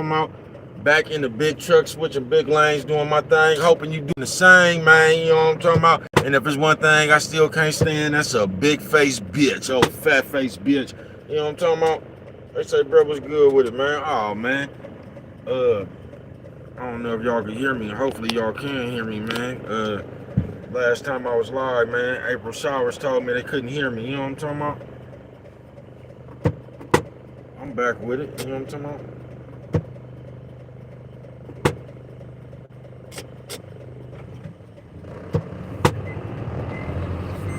talking about? Back in the big truck, switching big lanes, doing my thing, hoping you do the same, man. You know what I'm talking about? And if there's one thing I still can't stand, that's a big face bitch, oh fat face bitch. You know what I'm talking about? They say, bro, what's good with it, man? Oh man, I don't know if y'all can hear me. Hopefully y'all can hear me, man. Last time I was live, man, April Showers told me they couldn't hear me. You know what I'm talking about? I'm back with it. You know what I'm talking about?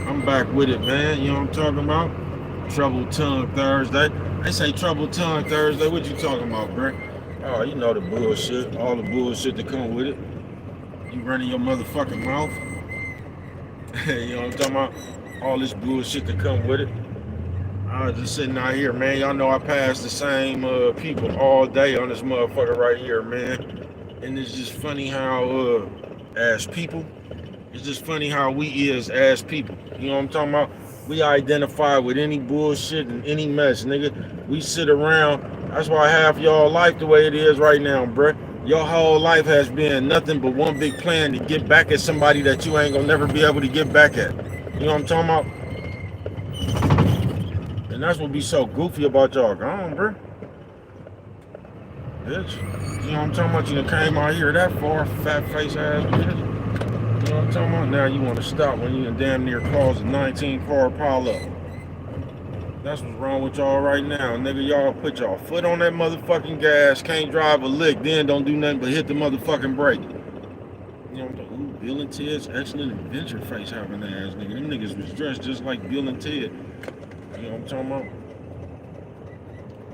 I'm back with it, man. You know what I'm talking about? Trouble Tongue Thursday. They say Trouble Tongue Thursday. What you talking about, bro? Oh, you know the bullshit. All the bullshit that come with it. You running your motherfucking mouth. You know what I'm talking about? All this bullshit that come with it. I was just sitting out here, man. Y'all know I pass the same people all day on this motherfucker right here, man. And it's just funny how, as people, it's just funny how we is as people. You know what I'm talking about? We identify with any bullshit and any mess, nigga. We sit around. That's why half y'all life the way it is right now, bruh. Your whole life has been nothing but one big plan to get back at somebody that you ain't gonna never be able to get back at. You know what I'm talking about? And that's what be so goofy about y'all. Go on, bruh. Bitch. You know what I'm talking about? You done came out here that far, fat face ass bitch. You know what I'm talking about? Now you want to stop when you damn near cause a 19 car pile up. That's what's wrong with y'all right now. Nigga, y'all put y'all foot on that motherfucking gas, can't drive a lick, then don't do nothing but hit the motherfucking brake. You know what I'm talking about? Ooh, Bill and Ted's Excellent Adventure face having ass nigga. Them niggas was dressed just like Bill and Ted. You know what I'm talking about?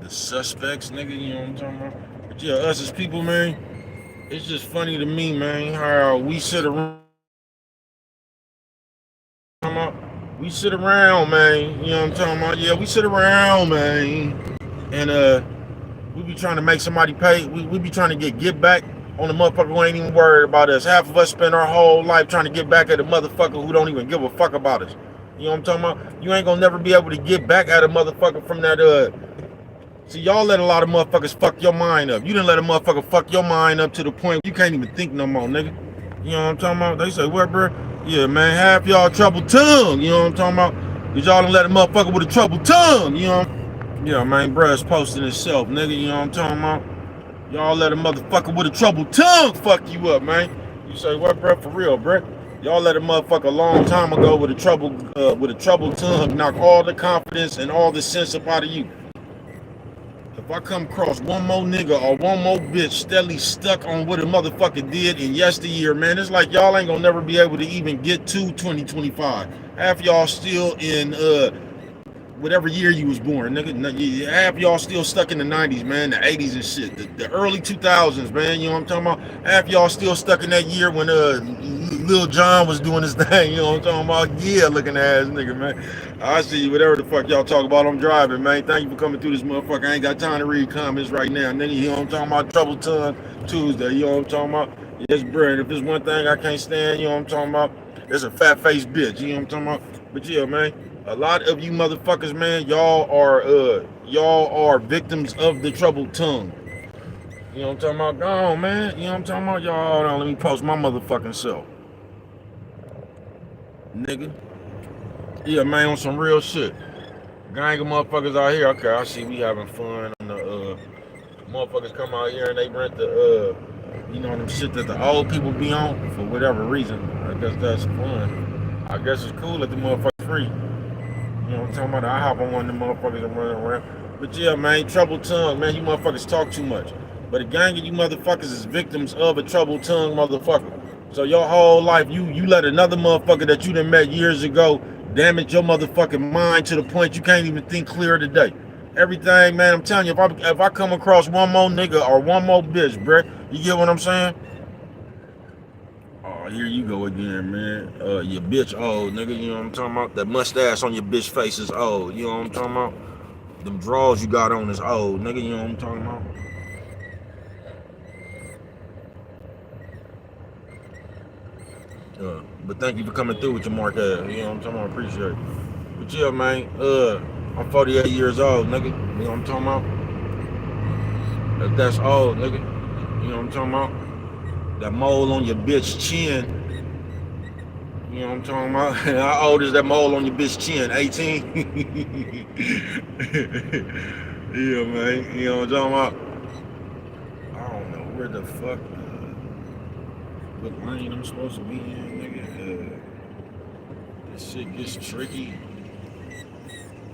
The suspects, nigga, you know what I'm talking about? But yeah, us as people, man, it's just funny to me, man, how we sit around. We sit around, man. You know what I'm talking about? Yeah, we sit around, man. And we be trying to make somebody pay. We be trying to get back on the motherfucker who ain't even worried about us. Half of us spend our whole life trying to get back at a motherfucker who don't even give a fuck about us. You know what I'm talking about? You ain't gonna never be able to get back at a motherfucker from that. See, y'all let a lot of motherfuckers fuck your mind up. You didn't let a motherfucker fuck your mind up to the point you can't even think no more, nigga. You know what I'm talking about? They say, what, bro? Yeah, man, half y'all troubled tongue. You know what I'm talking about? Cause y'all done let a motherfucker with a troubled tongue. You know? Yeah, man, bruh's posting himself, nigga. You know what I'm talking about? Y'all let a motherfucker with a troubled tongue fuck you up, man. You say, what, bro? For real, bro? Y'all let a motherfucker a long time ago with a troubled tongue knock all the confidence and all the sense up out of you. If I come across one more nigga or one more bitch steadily stuck on what a motherfucker did in yesteryear, man, it's like y'all ain't gonna never be able to even get to 2025. Half y'all still in whatever year you was born, nigga. Half y'all still stuck in the 90s, man, the 80s and shit, the early 2000s, man. You know what I'm talking about? Half y'all still stuck in that year when Lil Jon was doing his thing. You know what I'm talking about? Yeah, looking ass nigga, man. I see you. Whatever the fuck y'all talk about, I'm driving, man. Thank you for coming through this motherfucker. I ain't got time to read comments right now, nigga. You know what I'm talking about? Trouble Tongue Tuesday. You know what I'm talking about? Yes, bro. If there's one thing I can't stand, you know what I'm talking about? It's a fat face bitch. You know what I'm talking about? But yeah, man. A lot of you motherfuckers, man, y'all are victims of the troubled tongue. You know what I'm talking about? Go on, man. You know what I'm talking about? Y'all, hold on, let me post my motherfucking self. Nigga. Yeah, man, on some real shit. Gang of motherfuckers out here. Okay, I see we having fun on the motherfuckers come out here and they rent the you know, them shit that the old people be on for whatever reason. I guess that's fun. I guess it's cool that the motherfuckers free. You know what I'm talking about? I hop on one of them motherfuckers and run around. But yeah, man, troubled tongue, man, you motherfuckers talk too much. But a gang of you motherfuckers is victims of a troubled tongue motherfucker. So your whole life, you let another motherfucker that you done met years ago damage your motherfucking mind to the point you can't even think clear today. Everything, man, I'm telling you, if I come across one more nigga or one more bitch, bruh, you get what I'm saying? Oh, here you go again, man. Your bitch old, nigga, you know what I'm talking about? That mustache on your bitch face is old, you know what I'm talking about? Them drawers you got on is old, nigga, you know what I'm talking about? But thank you for coming through with your mark ass, you know what I'm talking about? Appreciate it. But yeah, man, I'm 48 years old, nigga, you know what I'm talking about? That's old, nigga. You know what I'm talking about? That mole on your bitch chin. You know what I'm talking about? How old is that mole on your bitch chin? 18? Yeah, man. You know what I'm talking about? I don't know where the fuck, what lane I'm supposed to be in, nigga. This shit gets tricky.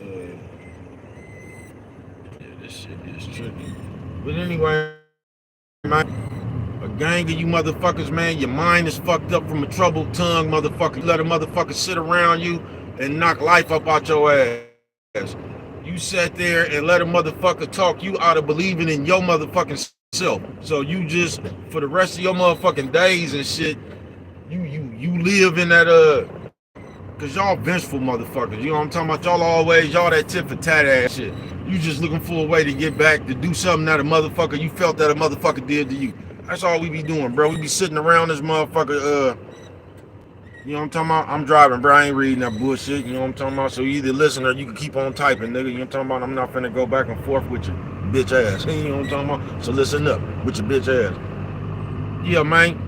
Yeah, this shit gets tricky. But anyway, man, a gang of you motherfuckers, man, your mind is fucked up from a troubled tongue, motherfucker. You let a motherfucker sit around you and knock life up out your ass. You sat there and let a motherfucker talk you out of believing in your motherfucking self. So you just, for the rest of your motherfucking days and shit, you live in that cause y'all vengeful motherfuckers. You know what I'm talking about? Y'all that tit for tat ass shit. You just looking for a way to get back, to do something that a motherfucker you felt that a motherfucker did to you. That's all we be doing, bro. We be sitting around this motherfucker, you know what I'm talking about? I'm driving, bro. I ain't reading that bullshit. You know what I'm talking about? So you either listen or you can keep on typing, nigga. You know what I'm talking about? I'm not finna go back and forth with your bitch ass. You know what I'm talking about? So listen up with your bitch ass. Yeah, man.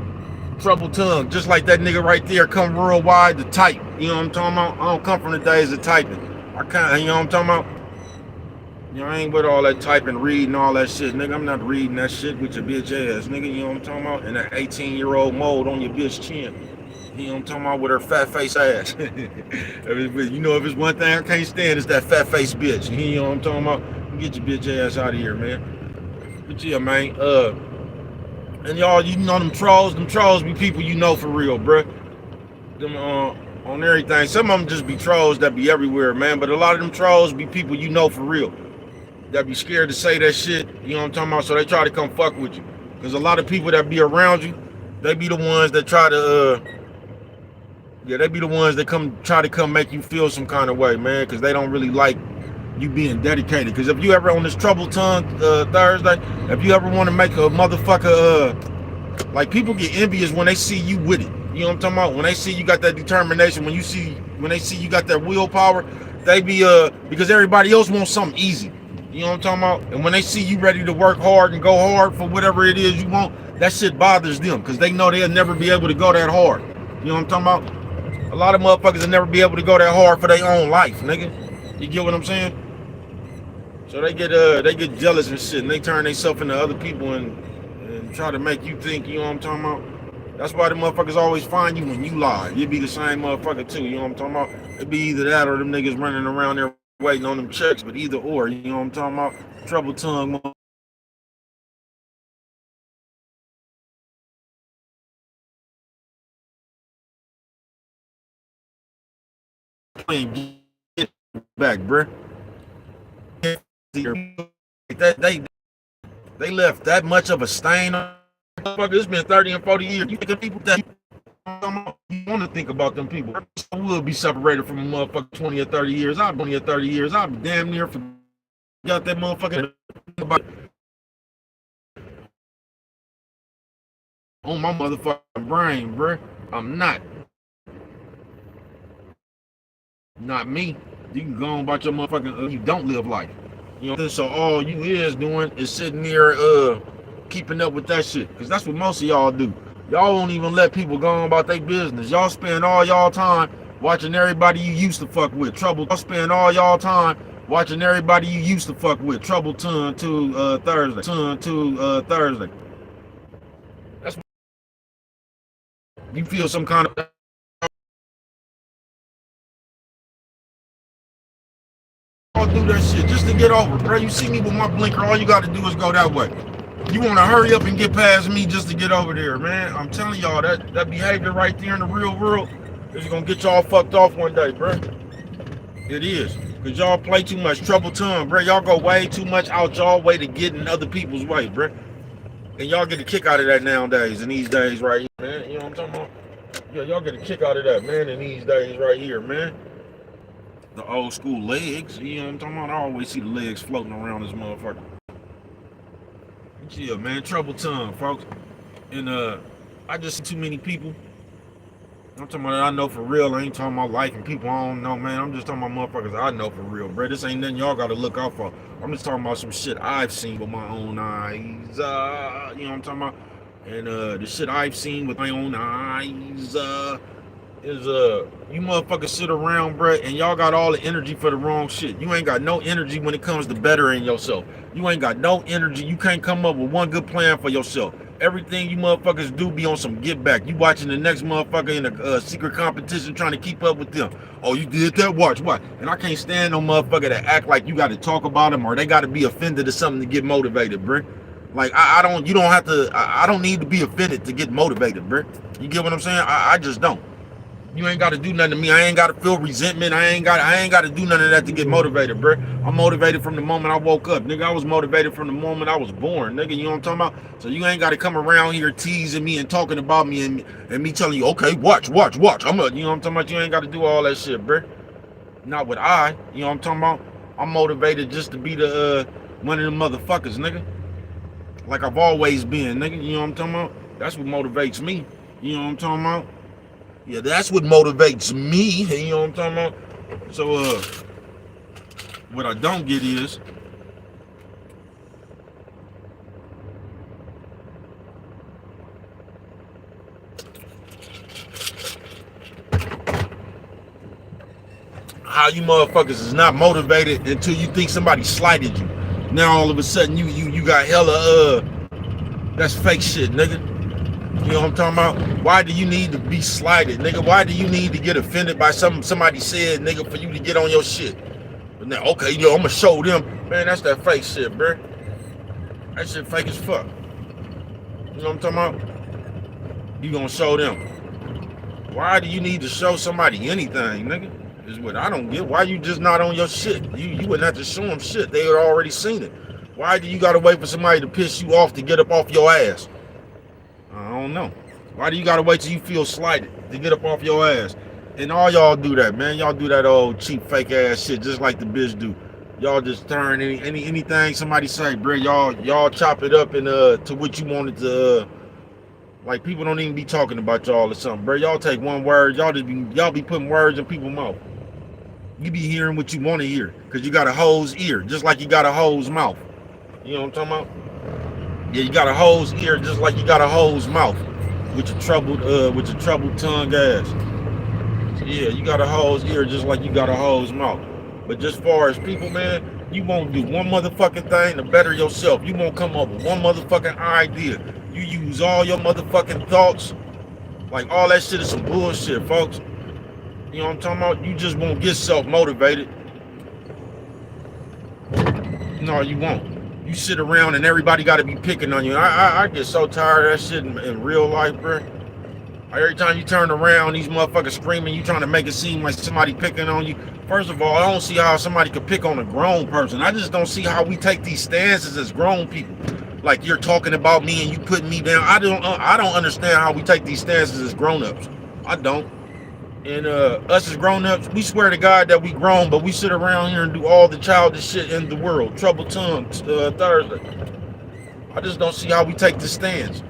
Troubled tongue. Just like that nigga right there come real wide to type. You know what I'm talking about? I don't come from the days of typing. I can't, you know what I'm talking about? You know, I ain't with all that typing, reading, all that shit. Nigga, I'm not reading that shit with your bitch ass. Nigga, you know what I'm talking about? And that 18-year-old mold on your bitch chin. You know what I'm talking about, with her fat face ass. You know, if it's one thing I can't stand, it's that fat face bitch. You know what I'm talking about? Get your bitch ass out of here, man. But yeah, man. And y'all, you know them trolls be people you know for real, bruh. Them on everything. Some of them just be trolls that be everywhere, man. But a lot of them trolls be people you know for real. That be scared to say that shit. You know what I'm talking about? So they try to come fuck with you. Cause a lot of people that be around you, they be the ones that try to they be the ones that try to come make you feel some kind of way, man, because they don't really like you being dedicated. Because if you ever on this Trouble Tongue Thursday, if you ever want to make a motherfucker, like, people get envious when they see you with it. You know what I'm talking about? When they see you got that determination, when they see you got that willpower, they be because everybody else wants something easy. You know what I'm talking about? And when they see you ready to work hard and go hard for whatever it is you want, that shit bothers them because they know they'll never be able to go that hard. You know what I'm talking about? A lot of motherfuckers will never be able to go that hard for their own life, nigga. You get what I'm saying? So they get jealous and shit, and they turn themselves into other people and try to make you think, you know what I'm talking about? That's why the motherfuckers always find you when you lie. You be the same motherfucker too, you know what I'm talking about? It be either that or them niggas running around there waiting on them checks, but either or, you know what I'm talking about? Trouble tongue. Get back, bruh. They left that much of a stain on. It's been 30 and 40 years. You think of people that you want to think about them people. I will be separated from a motherfucker 20 or 30 years. I've been 20 or 30 years. I've damn near forgot that motherfucker on my motherfucking brain, bruh. I'm not. Not me. You can go on about your motherfucking, you don't live life. You know, so all you is doing is sitting there keeping up with that shit. Cause that's what most of y'all do. Y'all won't even let people go on about their business. Y'all spend all y'all time watching everybody you used to fuck with. Y'all spend all y'all time watching everybody you used to fuck with. Trouble Tongue to Thursday. Thursday. That's what you feel some kind of I'll do that shit just to get over, bro. You see me with my blinker, all you gotta do is go that way. You wanna hurry up and get past me just to get over there, man. I'm telling y'all, that behavior right there in the real world is gonna get y'all fucked off one day, bro. It is. Cause y'all play too much Trouble Tongue, bro. Y'all go way too much out y'all way to get in other people's way, bro. And y'all get a kick out of that nowadays, in these days right here, man. You know what I'm talking about? Yeah, y'all get a kick out of that, man, in these days right here, man. The old school legs, you know what I'm talking about? I always see the legs floating around this motherfucker. Yeah, man, Trouble Tongue, folks. And I just see too many people I'm talking about that I know for real. I ain't talking about life and people I don't know, man. I'm just talking about motherfuckers I know for real, bro. This ain't nothing y'all gotta look out for. I'm just talking about some shit I've seen with my own eyes. You know what I'm talking about? And the shit I've seen with my own eyes is you motherfuckers sit around, bro, and y'all got all the energy for the wrong shit. You ain't got no energy when it comes to bettering yourself. You ain't got no energy. You can't come up with one good plan for yourself. Everything you motherfuckers do be on some get back. You watching the next motherfucker in a secret competition trying to keep up with them. Oh, you did that? Watch. And I can't stand no motherfucker that act like you got to talk about them or they got to be offended or something to get motivated, bro. Like I don't. You don't have to. I don't need to be offended to get motivated, bro. You get what I'm saying? I just don't. You ain't got to do nothing to me. I ain't got to feel resentment. I ain't got to do none of that to get motivated, bro. I'm motivated from the moment I woke up, nigga. I was motivated from the moment I was born, nigga. You know what I'm talking about? So you ain't got to come around here teasing me and talking about me and me telling you, okay, watch. You know what I'm talking about? You ain't got to do all that shit, bro. Not with you know what I'm talking about? I'm motivated just to be the one of them motherfuckers, nigga. Like I've always been, nigga. You know what I'm talking about? That's what motivates me. You know what I'm talking about? Yeah, that's what motivates me. You know what I'm talking about? So, what I don't get is how you motherfuckers is not motivated until you think somebody slighted you. Now all of a sudden you got hella that's fake shit, nigga. You know what I'm talking about? Why do you need to be slighted, nigga? Why do you need to get offended by somebody said, nigga, for you to get on your shit? But now, okay, I'm gonna show them. Man, that's that fake shit, bro. That shit fake as fuck. You know what I'm talking about? You gonna show them. Why do you need to show somebody anything, nigga? Is what I don't get. Why you just not on your shit? You wouldn't have to show them shit. They had already seen it. Why do you gotta wait for somebody to piss you off to get up off your ass? I don't know. Why do you gotta wait till you feel slighted to get up off your ass? And all y'all do that, man. Y'all do that old cheap fake ass shit just like the bitch do. Y'all just turn anything somebody say, bro. Y'all chop it up and to what you wanted to. Like people don't even be talking about y'all or something, bro. Y'all take one word, y'all be putting words in people's mouth. You be hearing what you want to hear, cause you got a hoe's ear, just like you got a hoe's mouth. You know what I'm talking about? Yeah, you got a hoe's ear just like you got a hoe's mouth with your troubled tongue ass. So yeah, you got a hoe's ear just like you got a hoe's mouth. But just far as people, man, you won't do one motherfucking thing to better yourself. You won't come up with one motherfucking idea. You use all your motherfucking thoughts. Like all that shit is some bullshit, folks. You know what I'm talking about? You just won't get self-motivated. No, you won't. You sit around and everybody got to be picking on you. I get so tired of that shit in real life, bro. Every time you turn around, these motherfuckers screaming, you trying to make it seem like somebody picking on you. First of all, I don't see how somebody could pick on a grown person. I just don't see how we take these stances as grown people. Like you're talking about me and you putting me down. I don't understand how we take these stances as grown-ups. I don't. And us as grown-ups, we swear to God that we grown, but we sit around here and do all the childish shit in the world. Trouble tongue, Thursday. I just don't see how we take the stance.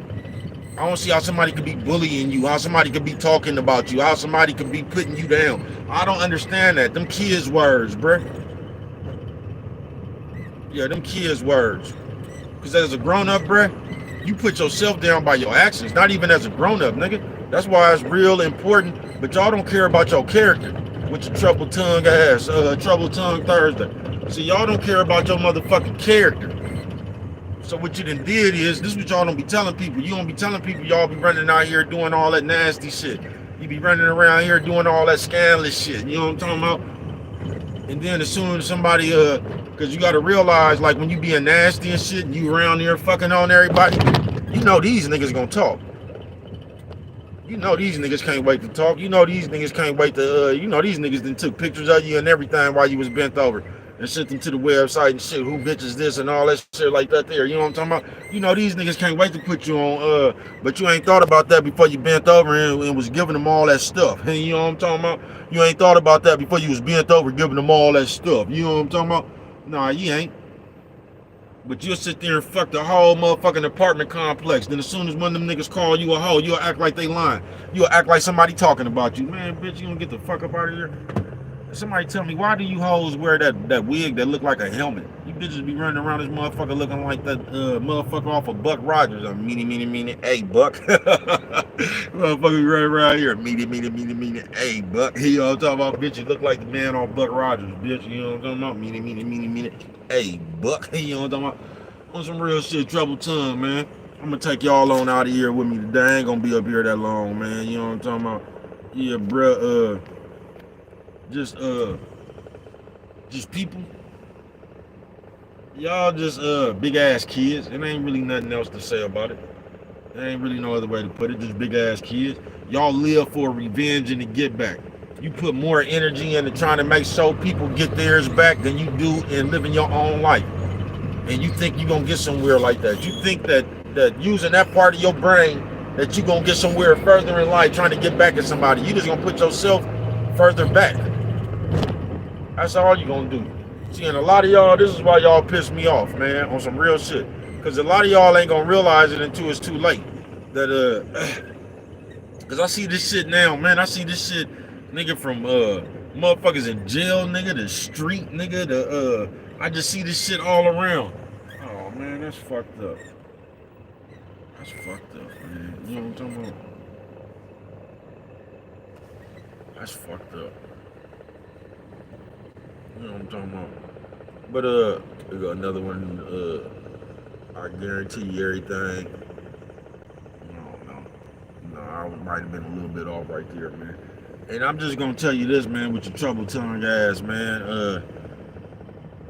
I don't see how somebody could be bullying you, how somebody could be talking about you, how somebody could be putting you down. I don't understand that. Them kids' words, bruh. Yeah, them kids' words. Because as a grown-up, bruh, you put yourself down by your actions, not even as a grown-up, nigga. That's why it's real important, but y'all don't care about your character with your troubled tongue ass, troubled tongue Thursday. See, y'all don't care about your motherfucking character. So what you done did is, this is what y'all don't be telling people. You don't be telling people y'all be running out here doing all that nasty shit. You be running around here doing all that scandalous shit. You know what I'm talking about? And then as soon as somebody, because you got to realize, like when you being nasty and shit, and you around here fucking on everybody, you know these niggas gonna talk. You know these niggas can't wait to talk. You know these niggas can't wait to, you know these niggas done took pictures of you and everything while you was bent over and sent them to the website and shit, who bitches this and all that shit like that there. You know what I'm talking about? You know these niggas can't wait to put you on, but you ain't thought about that before you bent over and was giving them all that stuff. And you know what I'm talking about? You ain't thought about that before you was bent over giving them all that stuff. You know what I'm talking about? Nah, you ain't. But you'll sit there and fuck the whole motherfucking apartment complex. Then as soon as one of them niggas call you a hoe, you'll act like they lying. You'll act like somebody talking about you. Man, bitch, you gonna get the fuck up out of here? Somebody tell me, why do you hoes wear that wig that look like a helmet? You bitches be running around this motherfucker looking like that motherfucker off of Buck Rogers. Meanie, hey, Buck. Motherfucker running around here, meanie, hey, Buck. You know what I'm talking about, bitch? You look like the man on Buck Rogers, bitch. You know what I'm talking about? Meanie, hey, Buck. You know what I'm talking about? On some real shit, trouble tongue, man. I'm gonna take y'all on out of here with me today. I ain't gonna be up here that long, man. You know what I'm talking about? Yeah, bruh, just people. Y'all just big ass kids. It ain't really nothing else to say about it. There ain't really no other way to put it. Just big ass kids. Y'all live for revenge and to get back. You put more energy into trying to make sure people get theirs back than you do in living your own life. And you think you're gonna get somewhere like that. You think that using that part of your brain that you're gonna get somewhere further in life trying to get back at somebody. You just gonna put yourself further back. That's all you gonna do. See, and a lot of y'all, this is why y'all piss me off, man, on some real shit. Because a lot of y'all ain't gonna realize it until it's too late. That, because I see this shit now, man. I see this shit, nigga, from motherfuckers in jail, nigga, the street, nigga, I just see this shit all around. Oh, man, that's fucked up. That's fucked up, man. You know what I'm talking about? That's fucked up. You know what I'm talking about? But we got another one. I guarantee you everything. No, I might have been a little bit off right there, man. And I'm just gonna tell you this, man, with your trouble tongue ass, man.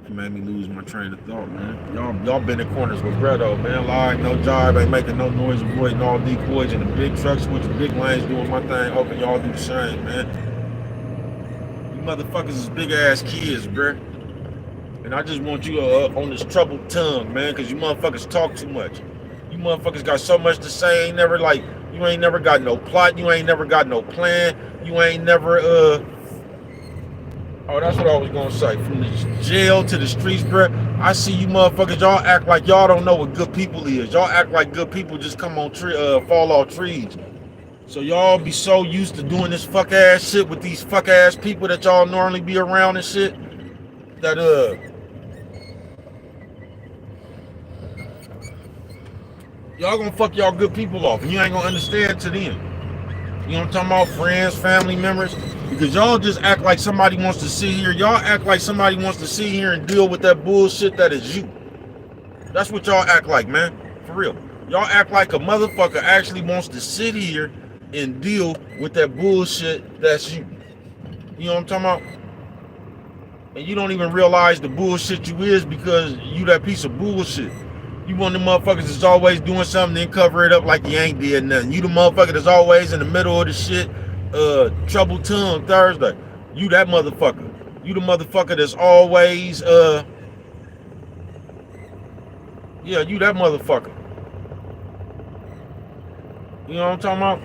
It made me lose my train of thought, man. Y'all been in corners with Bredo, man. Lying, no job, ain't making no noise, avoiding all decoys in the big trucks with the big lanes, doing my thing, hoping y'all do the same, man. Motherfuckers is big ass kids, bruh. And I just want you on this troubled tongue, man, because you motherfuckers talk too much. You motherfuckers got so much to say, you ain't never got no plot, you ain't never got no plan, you ain't never oh, that's what I was gonna say. From the jail to the streets, bruh. I see you motherfuckers, y'all act like y'all don't know what good people is. Y'all act like good people just come on fall off trees. So y'all be so used to doing this fuck ass shit with these fuck ass people that y'all normally be around and shit that y'all gonna fuck y'all good people off and you ain't gonna understand to them. You know what I'm talking about? Friends, family members, because y'all just act like somebody wants to sit here. Y'all act like somebody wants to sit here and deal with that bullshit that is you. That's what y'all act like, man. For real. Y'all act like a motherfucker actually wants to sit here and deal with that bullshit that's you. You know what I'm talking about? And you don't even realize the bullshit you is because you that piece of bullshit. You one of the motherfuckers that's always doing something then cover it up like you ain't did nothing. You the motherfucker that's always in the middle of the shit, trouble tongue Thursday. You that motherfucker. You the motherfucker that's always, yeah, you that motherfucker. You know what I'm talking about?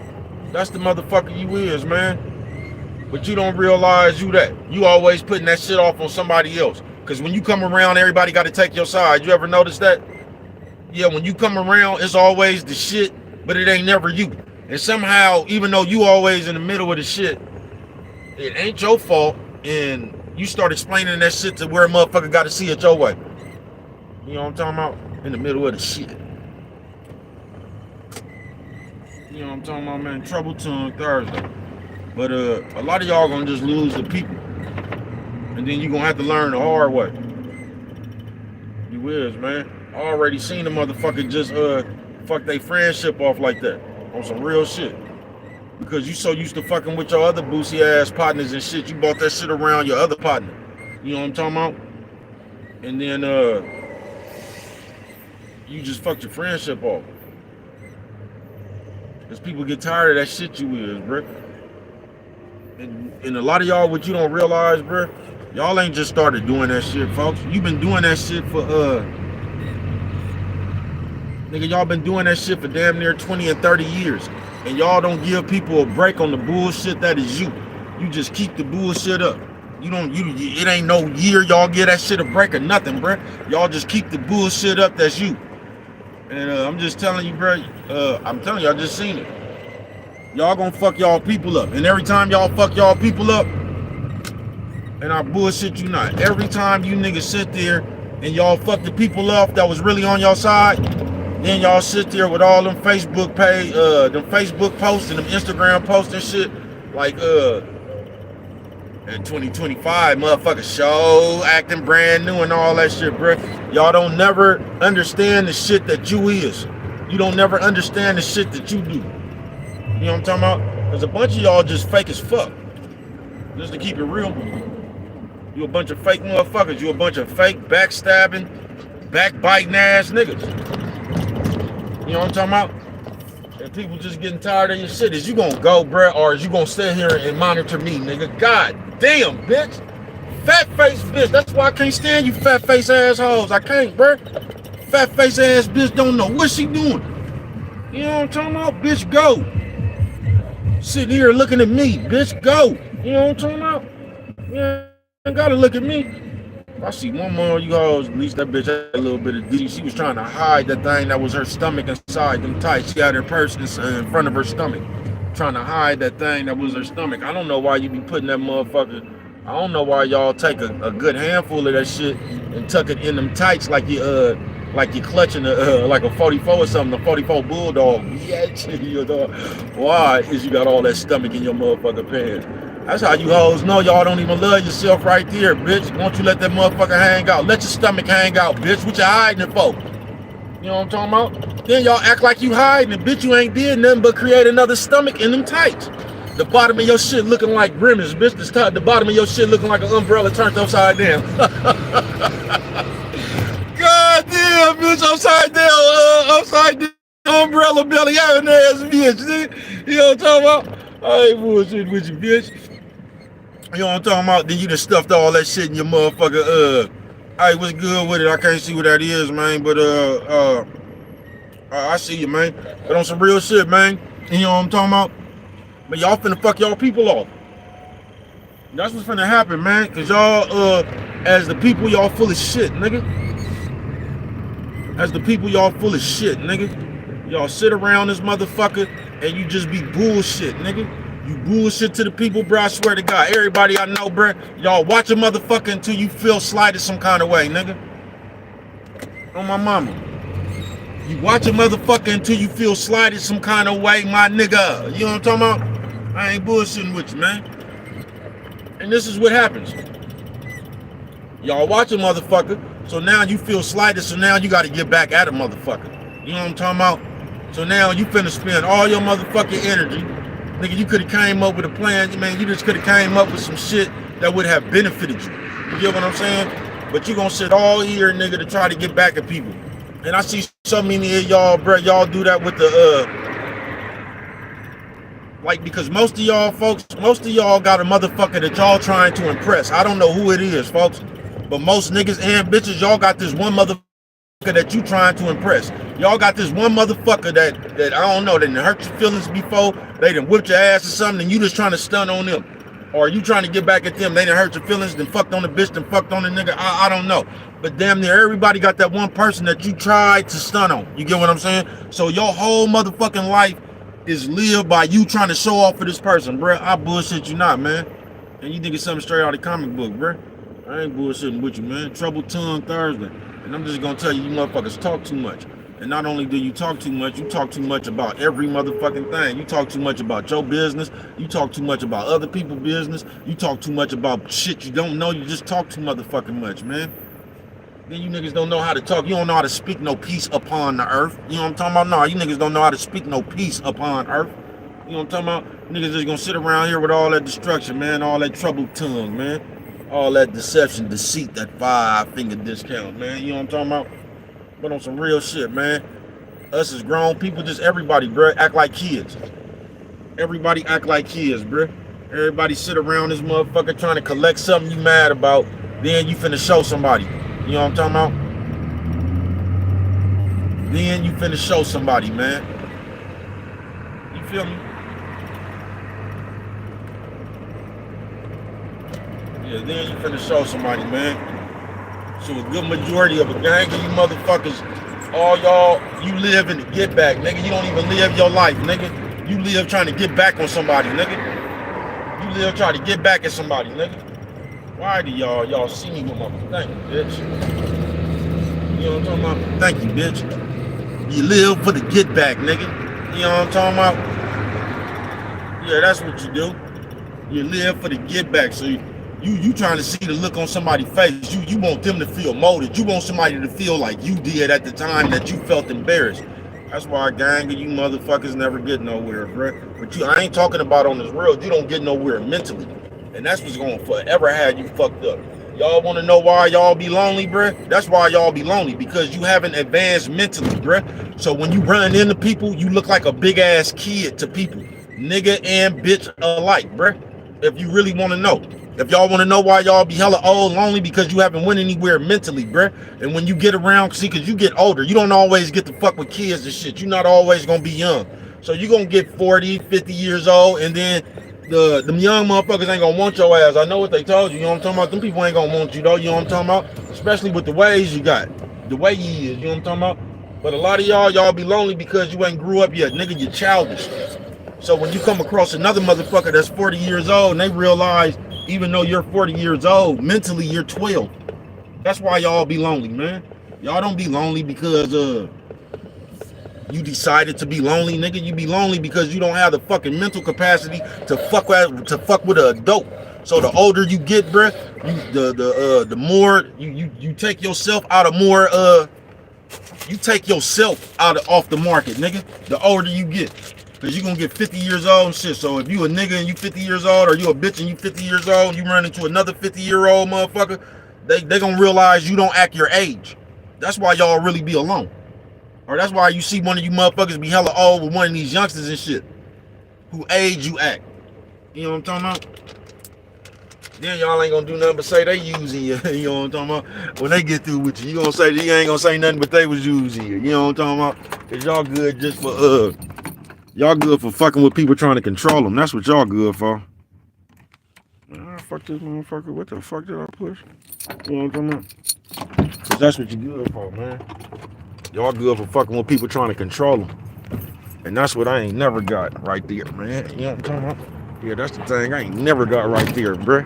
That's the motherfucker you is, man. But you don't realize you that. You always putting that shit off on somebody else. Because when you come around, everybody got to take your side. You ever notice that? Yeah, when you come around, it's always the shit, but it ain't never you. And somehow, even though you always in the middle of the shit, it ain't your fault. And you start explaining that shit to where a motherfucker got to see it your way. You know what I'm talking about? In the middle of the shit. You know what I'm talking about, man? Trouble tongue Thursday. But a lot of y'all gonna just lose the people. And then you gonna have to learn the hard way. You is, man. I already seen the motherfucker just fuck their friendship off like that. On some real shit. Because you so used to fucking with your other boosie ass partners and shit, you bought that shit around your other partner. You know what I'm talking about? And then you just fucked your friendship off. Because people get tired of that shit you is, bruh. And a lot of y'all, what you don't realize, bruh, y'all ain't just started doing that shit, folks. You've been doing that shit for, nigga, y'all been doing that shit for damn near 20 and 30 years. And y'all don't give people a break on the bullshit that is you. You just keep the bullshit up. It ain't no year y'all get that shit a break or nothing, bruh. Y'all just keep the bullshit up. That's you. And I'm just telling you, bruh. I'm telling you, I just seen it. Y'all gonna fuck y'all people up, and every time y'all fuck y'all people up, and I bullshit you not, every time you niggas sit there and y'all fuck the people up that was really on your side, then y'all sit there with all them Facebook page, them Facebook posts and them Instagram posts and shit, like in 2025, motherfucker show acting brand new and all that shit, bruh. Y'all don't never understand the shit that you is. You don't never understand the shit that you do. You know what I'm talking about? There's a bunch of y'all just fake as fuck. Just to keep it real. You a bunch of fake motherfuckers. You a bunch of fake, backstabbing, backbiting ass niggas. You know what I'm talking about? And people just getting tired of your shit. Is you gonna go, bruh, or is you gonna sit here and monitor me, nigga? God damn, bitch. Fat face bitch. That's why I can't stand you fat face assholes. I can't, bruh. Fat face ass bitch don't know what she doing. You know what I'm talking about? Bitch, go. Sitting here looking at me, bitch, go. You know what I'm talking about? Yeah, ain't gotta look at me. If I see one more of you hoes, at least that bitch had a little bit of D. She was trying to hide that thing that was her stomach inside them tights. She had her purse in front of her stomach. Trying to hide that thing that was her stomach. I don't know why you be putting that motherfucker. I don't know why y'all take a good handful of that shit and tuck it in them tights like you clutching like a 44 or something, a 44 bulldog. Yeah, why is you got all that stomach in your motherfucking pants? That's how you hoes know y'all don't even love yourself right there, bitch. Won't you let that motherfucker hang out? Let your stomach hang out, bitch. What you hiding it for? You know what I'm talking about? Then y'all act like you hiding it, bitch. You ain't did nothing but create another stomach in them tights. The bottom of your shit looking like Grimace, bitch. The bottom of your shit looking like an umbrella turned upside down. God damn, bitch, upside down, umbrella belly having ass bitch, dude. You know what I'm talking about? I ain't bullshit with you, bitch. You know what I'm talking about? Then you just stuffed all that shit in your motherfucker, hey, what's good with it? I can't see what that is, man, but, I see you, man. But on some real shit, man. You know what I'm talking about? But y'all finna fuck y'all people off. That's what's finna happen, man. Cause y'all, as the people, y'all full of shit, nigga. As the people, y'all full of shit, nigga. Y'all sit around this motherfucker and you just be bullshit, nigga. You bullshit to the people, bro. I swear to God. Everybody I know, bro. Y'all watch a motherfucker until you feel slighted some kind of way, nigga. On my mama. You watch a motherfucker until you feel slighted some kind of way, my nigga. You know what I'm talking about? I ain't bullshitting with you, man. And this is what happens. Y'all watch a motherfucker, so now you feel slighted, so now you got to get back at a motherfucker. You know what I'm talking about? So now you finna spend all your motherfucking energy. Nigga, you could have came up with a plan, man. You just could have came up with some shit that would have benefited you. You get what I'm saying? But you gonna sit all here, nigga, to try to get back at people. And I see so many of y'all, bro, y'all do that with the, like, because most of y'all folks, most of y'all got a motherfucker that y'all trying to impress. I don't know who it is, folks, but most niggas and bitches, y'all got this one motherfucker that you trying to impress. Y'all got this one motherfucker that I don't know, that done hurt your feelings before, they done whipped your ass or something, and you just trying to stun on them. Or you trying to get back at them, they done hurt your feelings, then fucked on the bitch, then fucked on the nigga, I don't know. But damn near everybody got that one person that you tried to stun on. You get what I'm saying? So your whole motherfucking life is lived by you trying to show off for this person, bruh. I bullshit you not, man. And you think it's something straight out of the comic book, bruh. I ain't bullshitting with you, man. Trouble Tongue Thursday. And I'm just gonna tell you, you motherfuckers talk too much. And not only do you talk too much about every motherfucking thing. You talk too much about your business. You talk too much about other people's business. You talk too much about shit you don't know. You just talk too motherfucking much, man. Then you niggas don't know how to talk. You don't know how to speak no peace upon the earth. You know what I'm talking about? No, you niggas don't know how to speak no peace upon earth. You know what I'm talking about? Niggas just gonna sit around here with all that destruction, man. All that troubled tongue, man. All that deception, deceit, that 5-finger discount, man. You know what I'm talking about? But on some real shit, man. Us as grown people, just everybody, bruh, act like kids. Everybody act like kids, bruh. Everybody sit around this motherfucker trying to collect something you mad about. Then you finna show somebody. You know what I'm talking about? Then you finna show somebody, man. You feel me? Yeah, then you finna show somebody, man. So a good majority of a gang of you motherfuckers, all y'all, you live in the get back, nigga. You don't even live your life, nigga. You live trying to get back on somebody, nigga. You live trying to get back at somebody, nigga. Why do y'all see me with my thank you, bitch? You know what I'm talking about? Thank you, bitch. You live for the get back, nigga. You know what I'm talking about? Yeah, that's what you do. You live for the get back. So you trying to see the look on somebody's face. You want them to feel molded. You want somebody to feel like you did at the time that you felt embarrassed. That's why a gang of you motherfuckers never get nowhere, bro. But I ain't talking about on this world. You don't get nowhere mentally. And that's what's going to forever have you fucked up. Y'all want to know why y'all be lonely, bruh? That's why y'all be lonely, because you haven't advanced mentally, bruh. So when you run into people, you look like a big ass kid to people, nigga and bitch alike, bruh. If you really want to know. If y'all want to know why y'all be hella old, lonely, because you haven't went anywhere mentally, bruh. And when you get around, see, because you get older, you don't always get to fuck with kids and shit. You're not always going to be young. So you're going to get 40, 50 years old, and then them young motherfuckers ain't gonna want your ass. I know what they told you, you know what I'm talking about? Them people ain't gonna want you though, you know what I'm talking about? Especially with the ways you got, the way you is, you know what I'm talking about? But a lot of y'all be lonely because you ain't grew up yet, nigga, you're childish. So when you come across another motherfucker that's 40 years old and they realize, even though you're 40 years old, mentally you're 12. That's why y'all be lonely, man. Y'all don't be lonely because you decided to be lonely, nigga. You be lonely because you don't have the fucking mental capacity to fuck with an adult. So the older you get, bruh, the more you take yourself out of more you take yourself out of off the market, nigga. The older you get, cause you gonna get 50 years old and shit. So if you a nigga and you 50 years old, or you a bitch and you 50 years old, you run into another 50-year-old motherfucker, they gonna realize you don't act your age. That's why y'all really be alone. Or that's why you see one of you motherfuckers be hella old with one of these youngsters and shit, who age you act. You know what I'm talking about? Then y'all ain't gonna do nothing but say they using you. You know what I'm talking about? When they get through with you, you gonna say, you ain't gonna say nothing but they was using you. You know what I'm talking about? Cause y'all good just for y'all good for fucking with people trying to control them. That's what y'all good for. Fuck this motherfucker. What the fuck did I push? You know what I'm talking about? Cause that's what you good for, man. Y'all good for fucking with people trying to control them. And that's what I ain't never got right there, man. You know what I'm talking about? Yeah, that's the thing I ain't never got right there, bruh.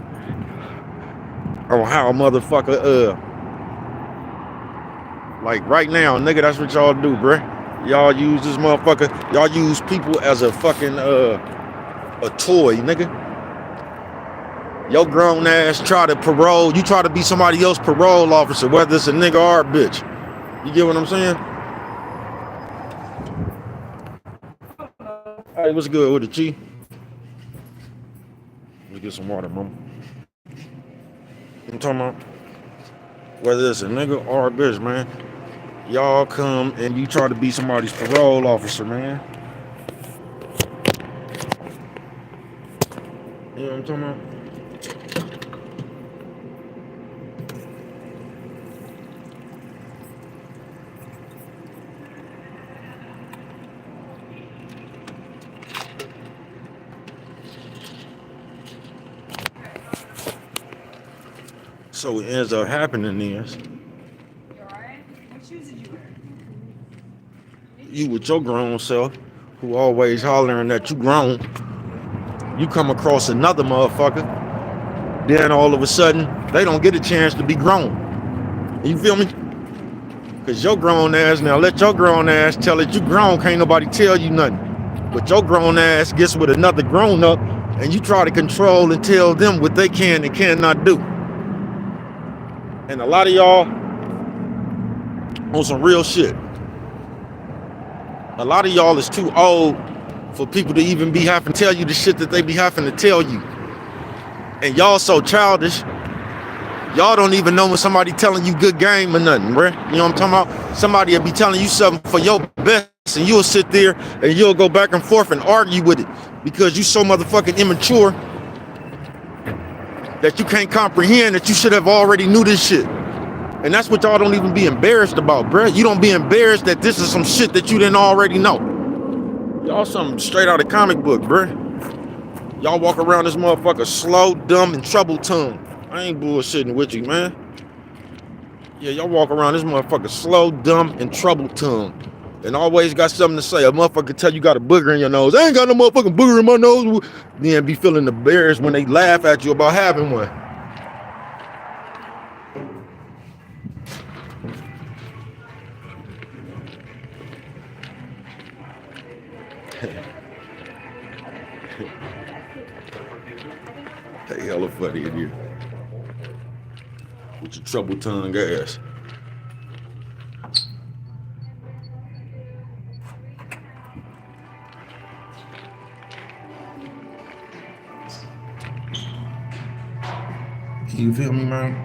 On how a motherfucker, like right now, nigga, that's what y'all do, bruh. Y'all use this motherfucker, y'all use people as a fucking, a toy, nigga. Your grown ass try to parole, you try to be somebody else's parole officer, whether it's a nigga or a bitch. You get what I'm saying? Hey, what's good with the G? Let me get some water, mama. I'm talking about whether it's a nigga or a bitch, man. Y'all come and you try to be somebody's parole officer, man. You know what I'm talking about? So what ends up happening is you with your grown self, who always hollering that you grown, you come across another motherfucker, then all of a sudden they don't get a chance to be grown. You feel me? Cause your grown ass, now let your grown ass tell it you grown, can't nobody tell you nothing. But your grown ass gets with another grown up and you try to control and tell them what they can and cannot do. And a lot of y'all on some real shit. A lot of y'all is too old for people to even be having to tell you the shit that they be having to tell you. And y'all so childish, y'all don't even know when somebody telling you good game or nothing, bruh. You know what I'm talking about? Somebody will be telling you something for your best and you'll sit there and you'll go back and forth and argue with it because you so motherfucking immature that you can't comprehend that you should have already knew this shit. And that's what y'all don't even be embarrassed about, bruh. You don't be embarrassed that this is some shit that you didn't already know. Y'all something straight out of comic book, bruh. Y'all walk around this motherfucker slow, dumb, and trouble tongue. I ain't bullshitting with you, man. Yeah, y'all walk around this motherfucker slow, dumb, and trouble tongue. And always got something to say. A motherfucker tell you got a booger in your nose. I ain't got no motherfucking booger in my nose. Then be feeling embarrassed when they laugh at you about having one. They hella funny in here. With your trouble tongue ass. You feel me, man?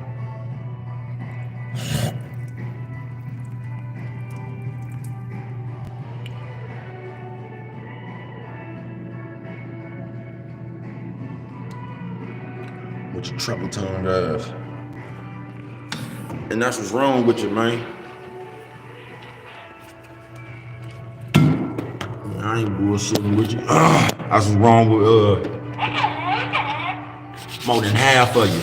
With your trouble tongue ass. And that's what's wrong with you, man. I ain't bullshitting with you. That's what's wrong with more than half of you.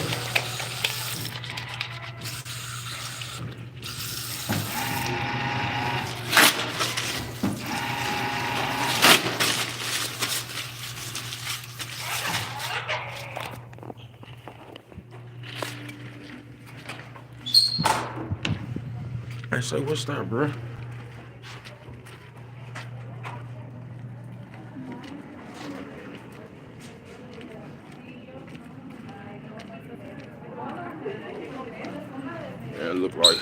I say, what's that, bro? Yeah, it look like.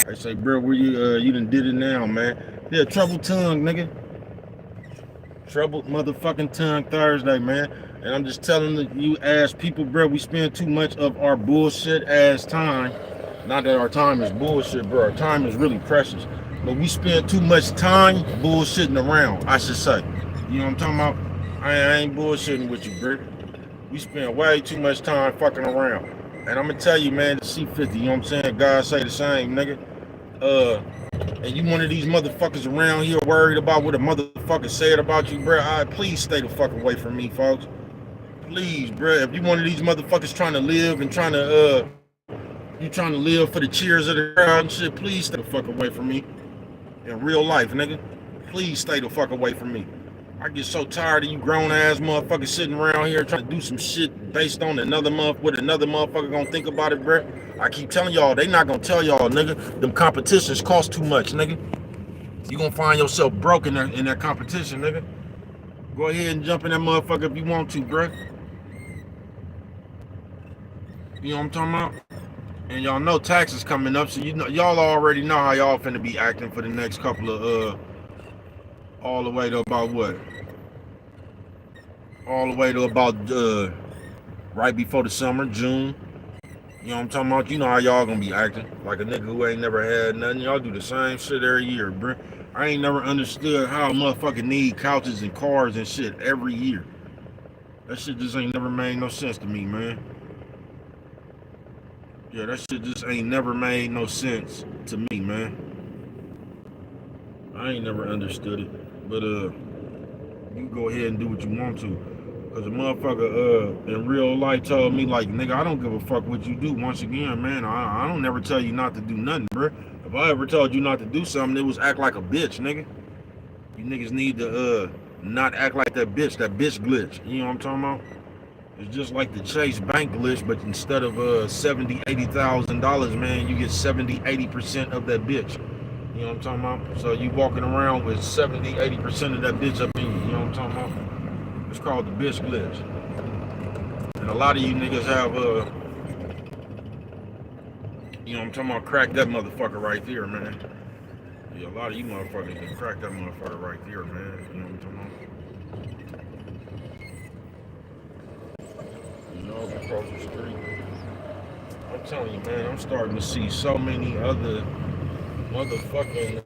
I say, bro, where you done did it now, man? Yeah, trouble tongue, nigga. Troubled motherfucking tongue Thursday, man. And I'm just telling you ass people, bro, we spend too much of our bullshit ass time. Not that our time is bullshit, bro. Our time is really precious. But we spend too much time bullshitting around, I should say. You know what I'm talking about? I ain't bullshitting with you, bro. We spend way too much time fucking around. And I'm gonna tell you, man, the C50, you know what I'm saying? God say the same, nigga. And you one of these motherfuckers around here worried about what a motherfucker said about you, bro. Please stay the fuck away from me, folks. Please, bro. If you one of these motherfuckers trying to live and trying to live for the cheers of the crowd and shit, please stay the fuck away from me. In real life, nigga. Please stay the fuck away from me. I get so tired of you grown ass motherfuckers sitting around here trying to do some shit based on what another motherfucker gonna think about it, bro. I keep telling y'all, they not gonna tell y'all, nigga, them competitions cost too much, nigga. You gonna find yourself broke in that competition, nigga. Go ahead and jump in that motherfucker if you want to, bro. You know what I'm talking about? And y'all know taxes coming up, so you know y'all already know how y'all finna be acting for the next couple of all the way to about what? All the way to about right before the summer, June. You know what I'm talking about? You know how y'all gonna be acting. Like a nigga who ain't never had nothing. Y'all do the same shit every year, bro. I ain't never understood how a motherfucker need couches and cars and shit every year. That shit just ain't never made no sense to me, man. Yeah, that shit just ain't never made no sense to me, man. I ain't never understood it. But you go ahead and do what you want to. Cause a motherfucker in real life told me like, nigga, I don't give a fuck what you do. Once again, man, I don't never tell you not to do nothing, bro. If I ever told you not to do something, it was act like a bitch, nigga. You niggas need to not act like that bitch glitch. You know what I'm talking about? It's just like the Chase Bank glitch, but instead of $70,000, $80,000, man, you get 70-80% of that bitch. You know what I'm talking about? So you walking around with 70-80% of that bitch up in you. You know what I'm talking about? It's called the bitch glitch. And a lot of you niggas have you know what I'm talking about, crack that motherfucker right there, man. Yeah, a lot of you motherfuckers can crack that motherfucker right there, man. You know what I'm talking about? Across the street. I'm telling you, man, I'm starting to see so many other motherfucking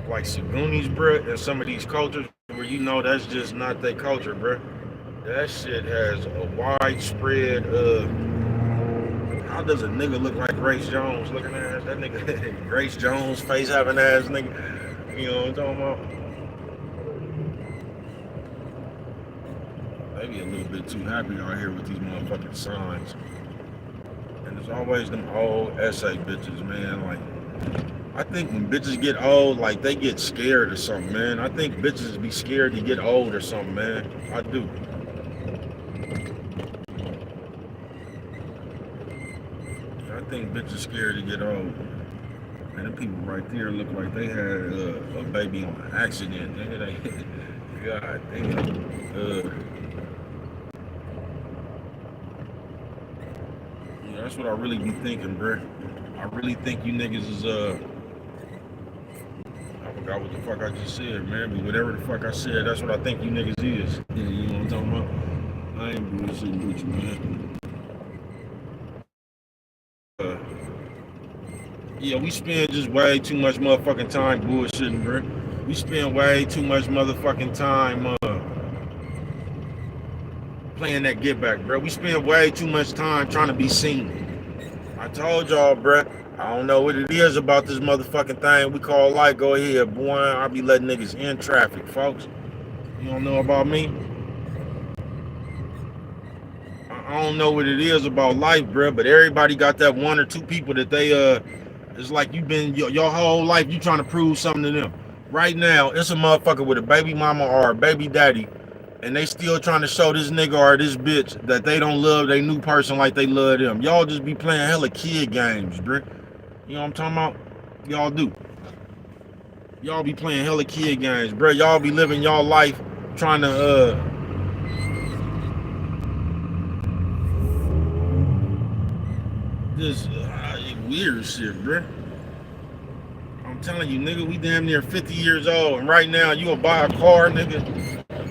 like Sagoonies, bruh, and some of these cultures where you know that's just not their culture, bruh. That shit has a widespread how does a nigga look like Grace Jones looking ass? That nigga Grace Jones face having ass nigga. You know what I'm talking about? They be a little bit too happy out here with these motherfucking signs. And there's always them old SA bitches, man. Like, I think when bitches get old, like, they get scared or something, man. I think bitches be scared to get old or something, man. I do. I think bitches scared to get old. And the people right there look like they had a baby on an accident. Nigga, God damn. Yeah, that's what I really be thinking, bro. I really think you niggas is I forgot what the fuck I just said, man. But whatever the fuck I said, that's what I think you niggas is. Yeah, you know what I'm talking about? I ain't bullshitting with you, man. Yeah, we spend just way too much motherfucking time bullshitting, bro. We spend way too much motherfucking time playing that get back, bro. We spend way too much time trying to be seen. I told y'all, bro. I don't know what it is about this motherfucking thing we call life. Go ahead, boy. I be letting niggas in traffic, folks. You don't know about me? I don't know what it is about life, bro. But everybody got that one or two people that they it's like you've been your whole life you trying to prove something to them. Right now, it's a motherfucker with a baby mama or a baby daddy, and they still trying to show this nigga or this bitch that they don't love their new person like they love them. Y'all just be playing hella kid games, bro. You know what I'm talking about? Y'all do. Y'all be playing hella kid games, bro. Y'all be living y'all life trying to this weird shit, bro. I'm telling you, nigga, we damn near 50 years old, and right now you will buy a car, nigga,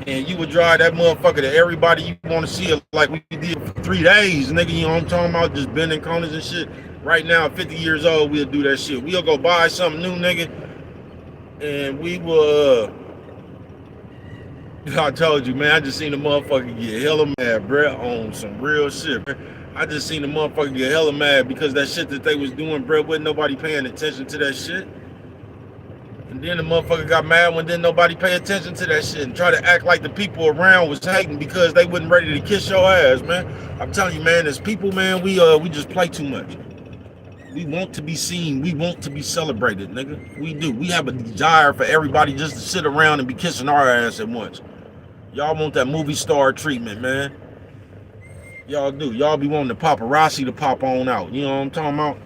and you would drive that motherfucker to everybody you want to see it like we did for 3 days, nigga. You know what I'm talking about? Just bending corners and shit. Right now, 50 years old, we'll do that shit. We'll go buy something new, nigga, and we will. I told you, man. I just seen the motherfucker get hella mad, bro, on some real shit, bro. I just seen the motherfucker get hella mad because that shit that they was doing, bro, wasn't nobody paying attention to that shit. And then the motherfucker got mad when didn't nobody pay attention to that shit and try to act like the people around was hating because they wasn't ready to kiss your ass, man. I'm telling you, man, as people, man, we just play too much. We want to be seen. We want to be celebrated, nigga. We do. We have a desire for everybody just to sit around and be kissing our ass at once. Y'all want that movie star treatment, man. Y'all do. Y'all be wanting the paparazzi to pop on out. You know what I'm talking about?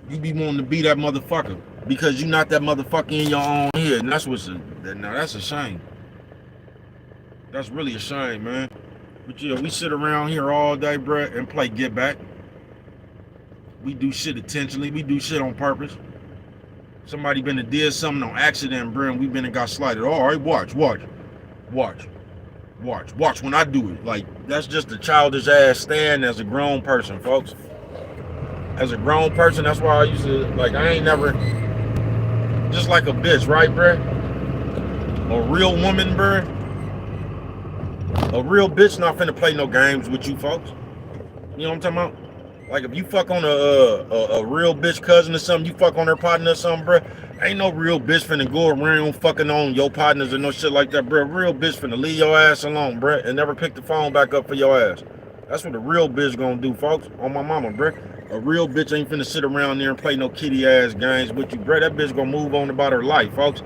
You be wanting to be that motherfucker because you not that motherfucker in your own head. And that's what's now that's a shame. That's really a shame, man. But yeah, we sit around here all day, bruh, and play get back. We do shit intentionally. We do shit on purpose. Somebody been to did something on accident, bruh, and we been and got slighted. All right, watch when I do it. Like, that's just a childish ass stand as a grown person, folks. As a grown person, that's why I used to, like, I ain't never, just like a bitch, right, bruh? A real woman, bruh. A real bitch not finna play no games with you, folks. You know what I'm talking about? Like, if you fuck on a real bitch cousin or something, you fuck on her partner or something, bruh, ain't no real bitch finna go around fucking on your partners or no shit like that, bruh. Real bitch finna leave your ass alone, bruh, and never pick the phone back up for your ass. That's what a real bitch gonna do, folks. On my mama, bruh. A real bitch ain't finna sit around there and play no kitty ass games with you, bruh. That bitch gonna move on about her life, folks.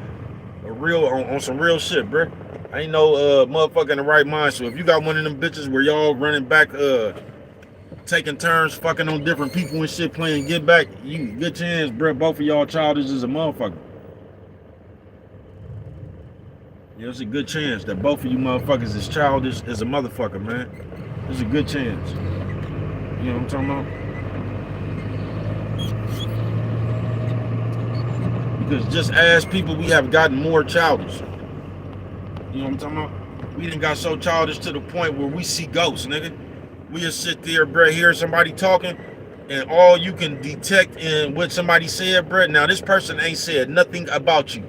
A real, on some real shit, bruh. Ain't no motherfucker in the right mind. So if you got one of them bitches where y'all running back, taking turns fucking on different people and shit, playing get back, you good chance, bro. Both of y'all childish as a motherfucker. Yeah, it's a good chance that both of you motherfuckers is childish as a motherfucker, man. There's a good chance. You know what I'm talking about? Because just as people, we have gotten more childish. You know what I'm talking about? We done got so childish to the point where we see ghosts, nigga. We just sit there, bruh, hear somebody talking, and all you can detect in what somebody said, bruh, now this person ain't said nothing about you.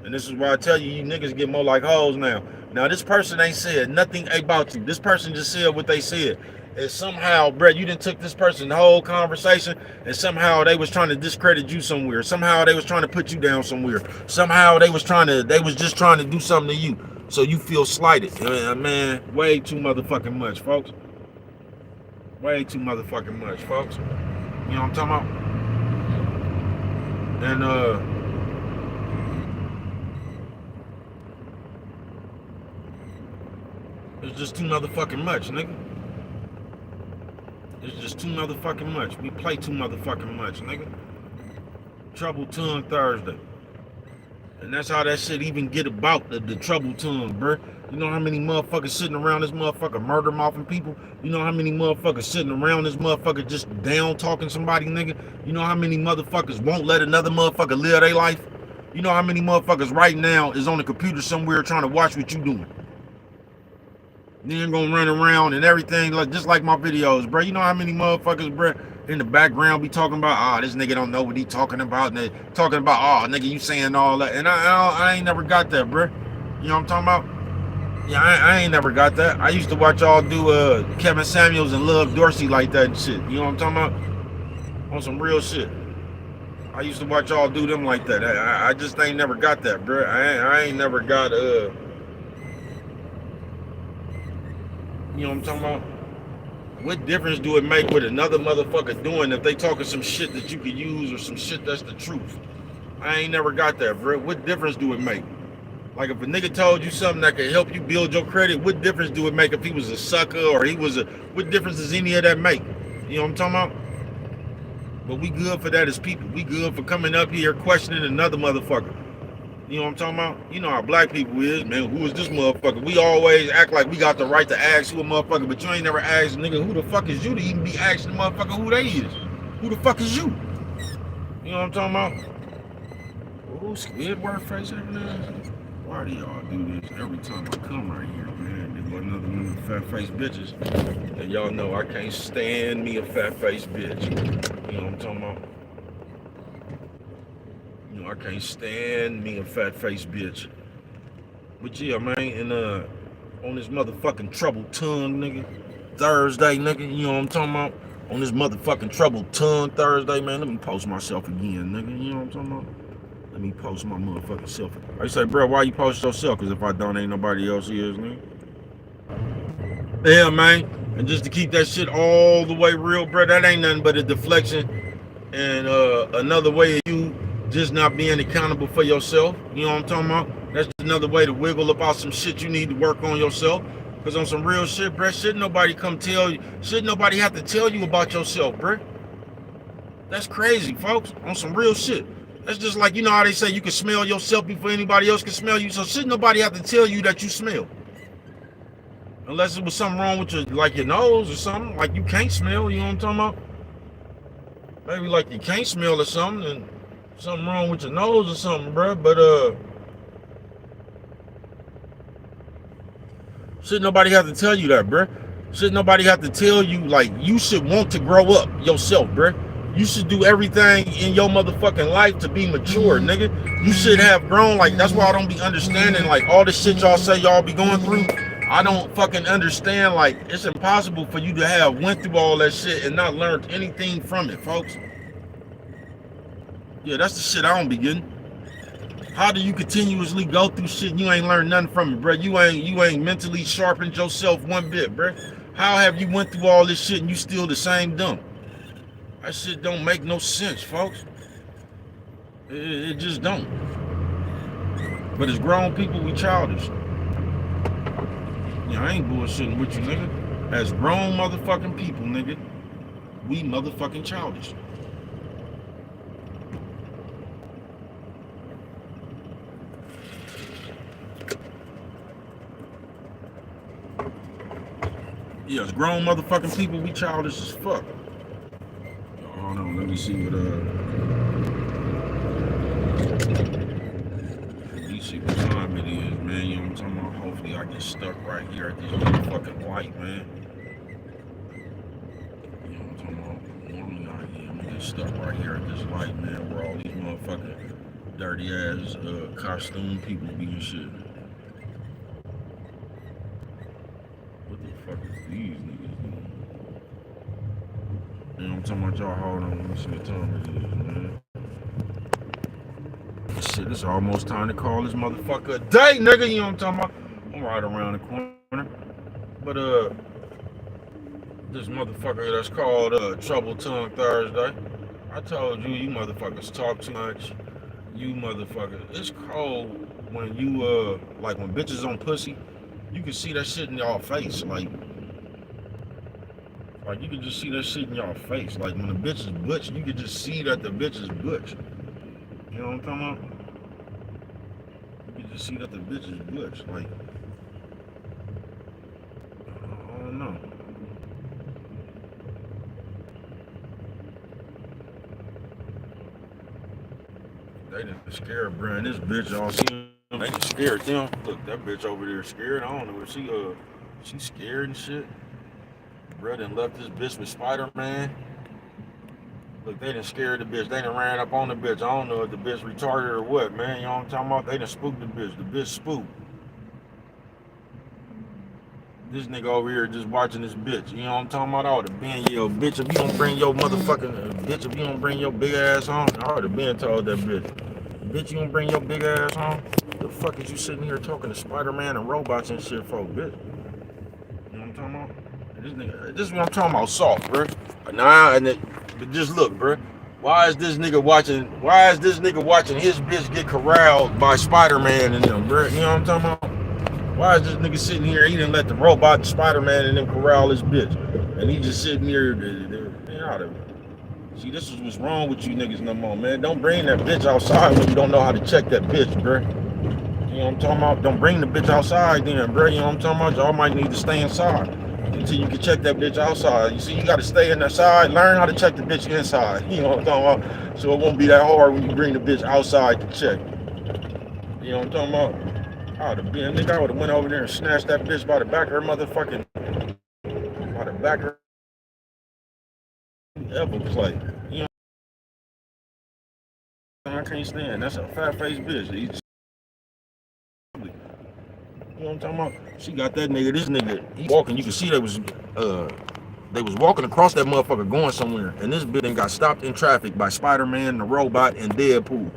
And this is why I tell you, you niggas get more like hoes now. Now this person ain't said nothing about you. This person just said what they said. and somehow, bro, you done took this person's whole conversation, and somehow they was trying to discredit you somewhere. Somehow they was trying to put you down somewhere. Somehow they was just trying to do something to you, so you feel slighted. Man, way too motherfucking much, folks. Way too motherfucking much, folks. You know what I'm talking about? And it's just too motherfucking much, nigga. It's just too motherfucking much. We play too motherfucking much, nigga. Trouble Tongue Thursday. And that's how that shit even get about, the trouble tongue, bruh. You know how many motherfuckers sitting around this motherfucker murder mouthing people? You know how many motherfuckers sitting around this motherfucker just down talking somebody, nigga? You know how many motherfuckers won't let another motherfucker live their life? You know how many motherfuckers right now is on the computer somewhere trying to watch what you doing? Then gonna run around and everything, like just like my videos, bro. You know how many motherfuckers, bro, in the background be talking about, this nigga don't know what he talking about, and they talking about, nigga, you saying all that, and I ain't never got that, bro. You know what I'm talking about? Yeah, I ain't never got that. I used to watch y'all do Kevin Samuels and Love Dorsey like that and shit. You know what I'm talking about? On some real shit. I used to watch y'all do them like that. I just ain't never got that, bro. I ain't never got you know what I'm talking about? What difference do it make with another motherfucker doing if they talking some shit that you could use or some shit that's the truth? I ain't never got that, bro. What difference do it make? Like if a nigga told you something that could help you build your credit, what difference do it make if he was a sucker or he was what difference does any of that make? You know what I'm talking about? But we good for that as people. We good for coming up here questioning another motherfucker. You know what I'm talking about? You know how black people is, man. Who is this motherfucker? We always act like we got the right to ask who a motherfucker, but you ain't never asked, nigga, who the fuck is you to even be asking the motherfucker who they is? Who the fuck is you? You know what I'm talking about? Oh, Squidward face every now and then. Why do y'all do this every time I come right here, man? There go another one of the fat face bitches. And y'all know I can't stand me a fat face bitch. You know what I'm talking about? I can't stand me a fat face bitch. But yeah, man, and on this motherfucking Trouble Tongue, nigga, Thursday, nigga, you know what I'm talking about? On this motherfucking Trouble Tongue Thursday, man, let me post myself again, nigga, you know what I'm talking about? Let me post my motherfucking self. I say, bro, why you post yourself? Because if I don't, ain't nobody else is, nigga. Yeah, man, and just to keep that shit all the way real, bro, that ain't nothing but a deflection and another way of you just not being accountable for yourself. You know what I'm talking about? That's just another way to wiggle about some shit you need to work on yourself. Because on some real shit, bruh, shouldn't nobody come tell you, shouldn't nobody have to tell you about yourself, bruh. That's crazy, folks. On some real shit. That's just like, you know how they say you can smell yourself before anybody else can smell you? So shouldn't nobody have to tell you that you smell? Unless it was something wrong with your, like your nose or something, like you can't smell, you know what I'm talking about? Maybe like you can't smell or something, and something wrong with your nose or something, bro. But should nobody have to tell you that, bro? Should nobody have to tell you, like, you should want to grow up yourself, bro? You should do everything in your motherfucking life to be mature, nigga. You should have grown. Like, that's why I don't be understanding, like, all the shit y'all say y'all be going through. I don't fucking understand. Like, it's impossible for you to have went through all that shit and not learned anything from it, folks. Yeah, that's the shit I don't be getting. How do you continuously go through shit and you ain't learned nothing from it, bro? You ain't mentally sharpened yourself one bit, bro. How have you went through all this shit and you still the same dumb? That shit don't make no sense, folks. It just don't. But as grown people, we childish. Yeah, I ain't bullshitting with you, nigga. As grown motherfucking people, nigga, we motherfucking childish. Yeah, as grown motherfucking people, we childish as fuck. Hold on, let me see what let me see what time it is, man. You know what I'm talking about? Hopefully I get stuck right here at this motherfucking light, man. You know what I'm talking about? Normally I'm gonna get stuck right here at this light, man, where all these motherfucking dirty ass costume people be and shit. What the fuck is these niggas doing? You know what I'm talking about? Y'all hold on. Let me see what time it is, man. Shit, it's almost time to call this motherfucker a day, nigga. You know what I'm talking about? I'm right around the corner. But this motherfucker that's called Trouble Tongue Thursday. I told you, you motherfuckers talk too much. You motherfuckers. It's cold when you like when bitches on pussy, you can see that shit in y'all face. Like you can just see that shit in y'all face. Like when the bitch is butch, you can just see that the bitch is butch. You know what I'm talking about? You can just see that the bitch is butch. Like, I don't know. They done scared Brian. This bitch all seen. They done scared them. Look, that bitch over there scared. I don't know if she scared and shit. Bruh done left this bitch with Spider-Man. Look, they done scared the bitch. They done ran up on the bitch. I don't know if the bitch retarded or what, man. You know what I'm talking about? They done spooked the bitch. The bitch spooked. This nigga over here just watching this bitch. You know what I'm talking about? I would have been, yo, bitch, if you don't bring your motherfucking, bitch, if you don't bring your big ass home, I would have been told that bitch. Bitch, you don't bring your big ass home? The fuck is you sitting here talking to Spider-Man and robots and shit for, bitch? You know what I'm talking about? This is what I'm talking about, soft, bro. Nah, but just look, bro. Why is this nigga watching his bitch get corralled by Spider-Man and them, bro? You know what I'm talking about? Why is this nigga sitting here? He didn't let the robot, Spider-Man, and them corral his bitch, and he just sitting here. See, this is what's wrong with you niggas no more, man. Don't bring that bitch outside when you don't know how to check that bitch, bro. You know what I'm talking about? Don't bring the bitch outside then, bro. You know what I'm talking about? Y'all might need to stay inside until you can check that bitch outside. You see, you got to stay in the side, learn how to check the bitch inside. You know what I'm talking about? So it won't be that hard when you bring the bitch outside to check. You know what I'm talking about? I would have been, nigga, I would have went over there and snatched that bitch by the back of her motherfucking, by the back of her ever play. You know, I can't stand. That's a fat-faced bitch. You know what I'm talking about? She got that nigga, this nigga, he walking, you can see they was walking across that motherfucker going somewhere, and this bitch got stopped in traffic by Spider-Man, the robot, and Deadpool.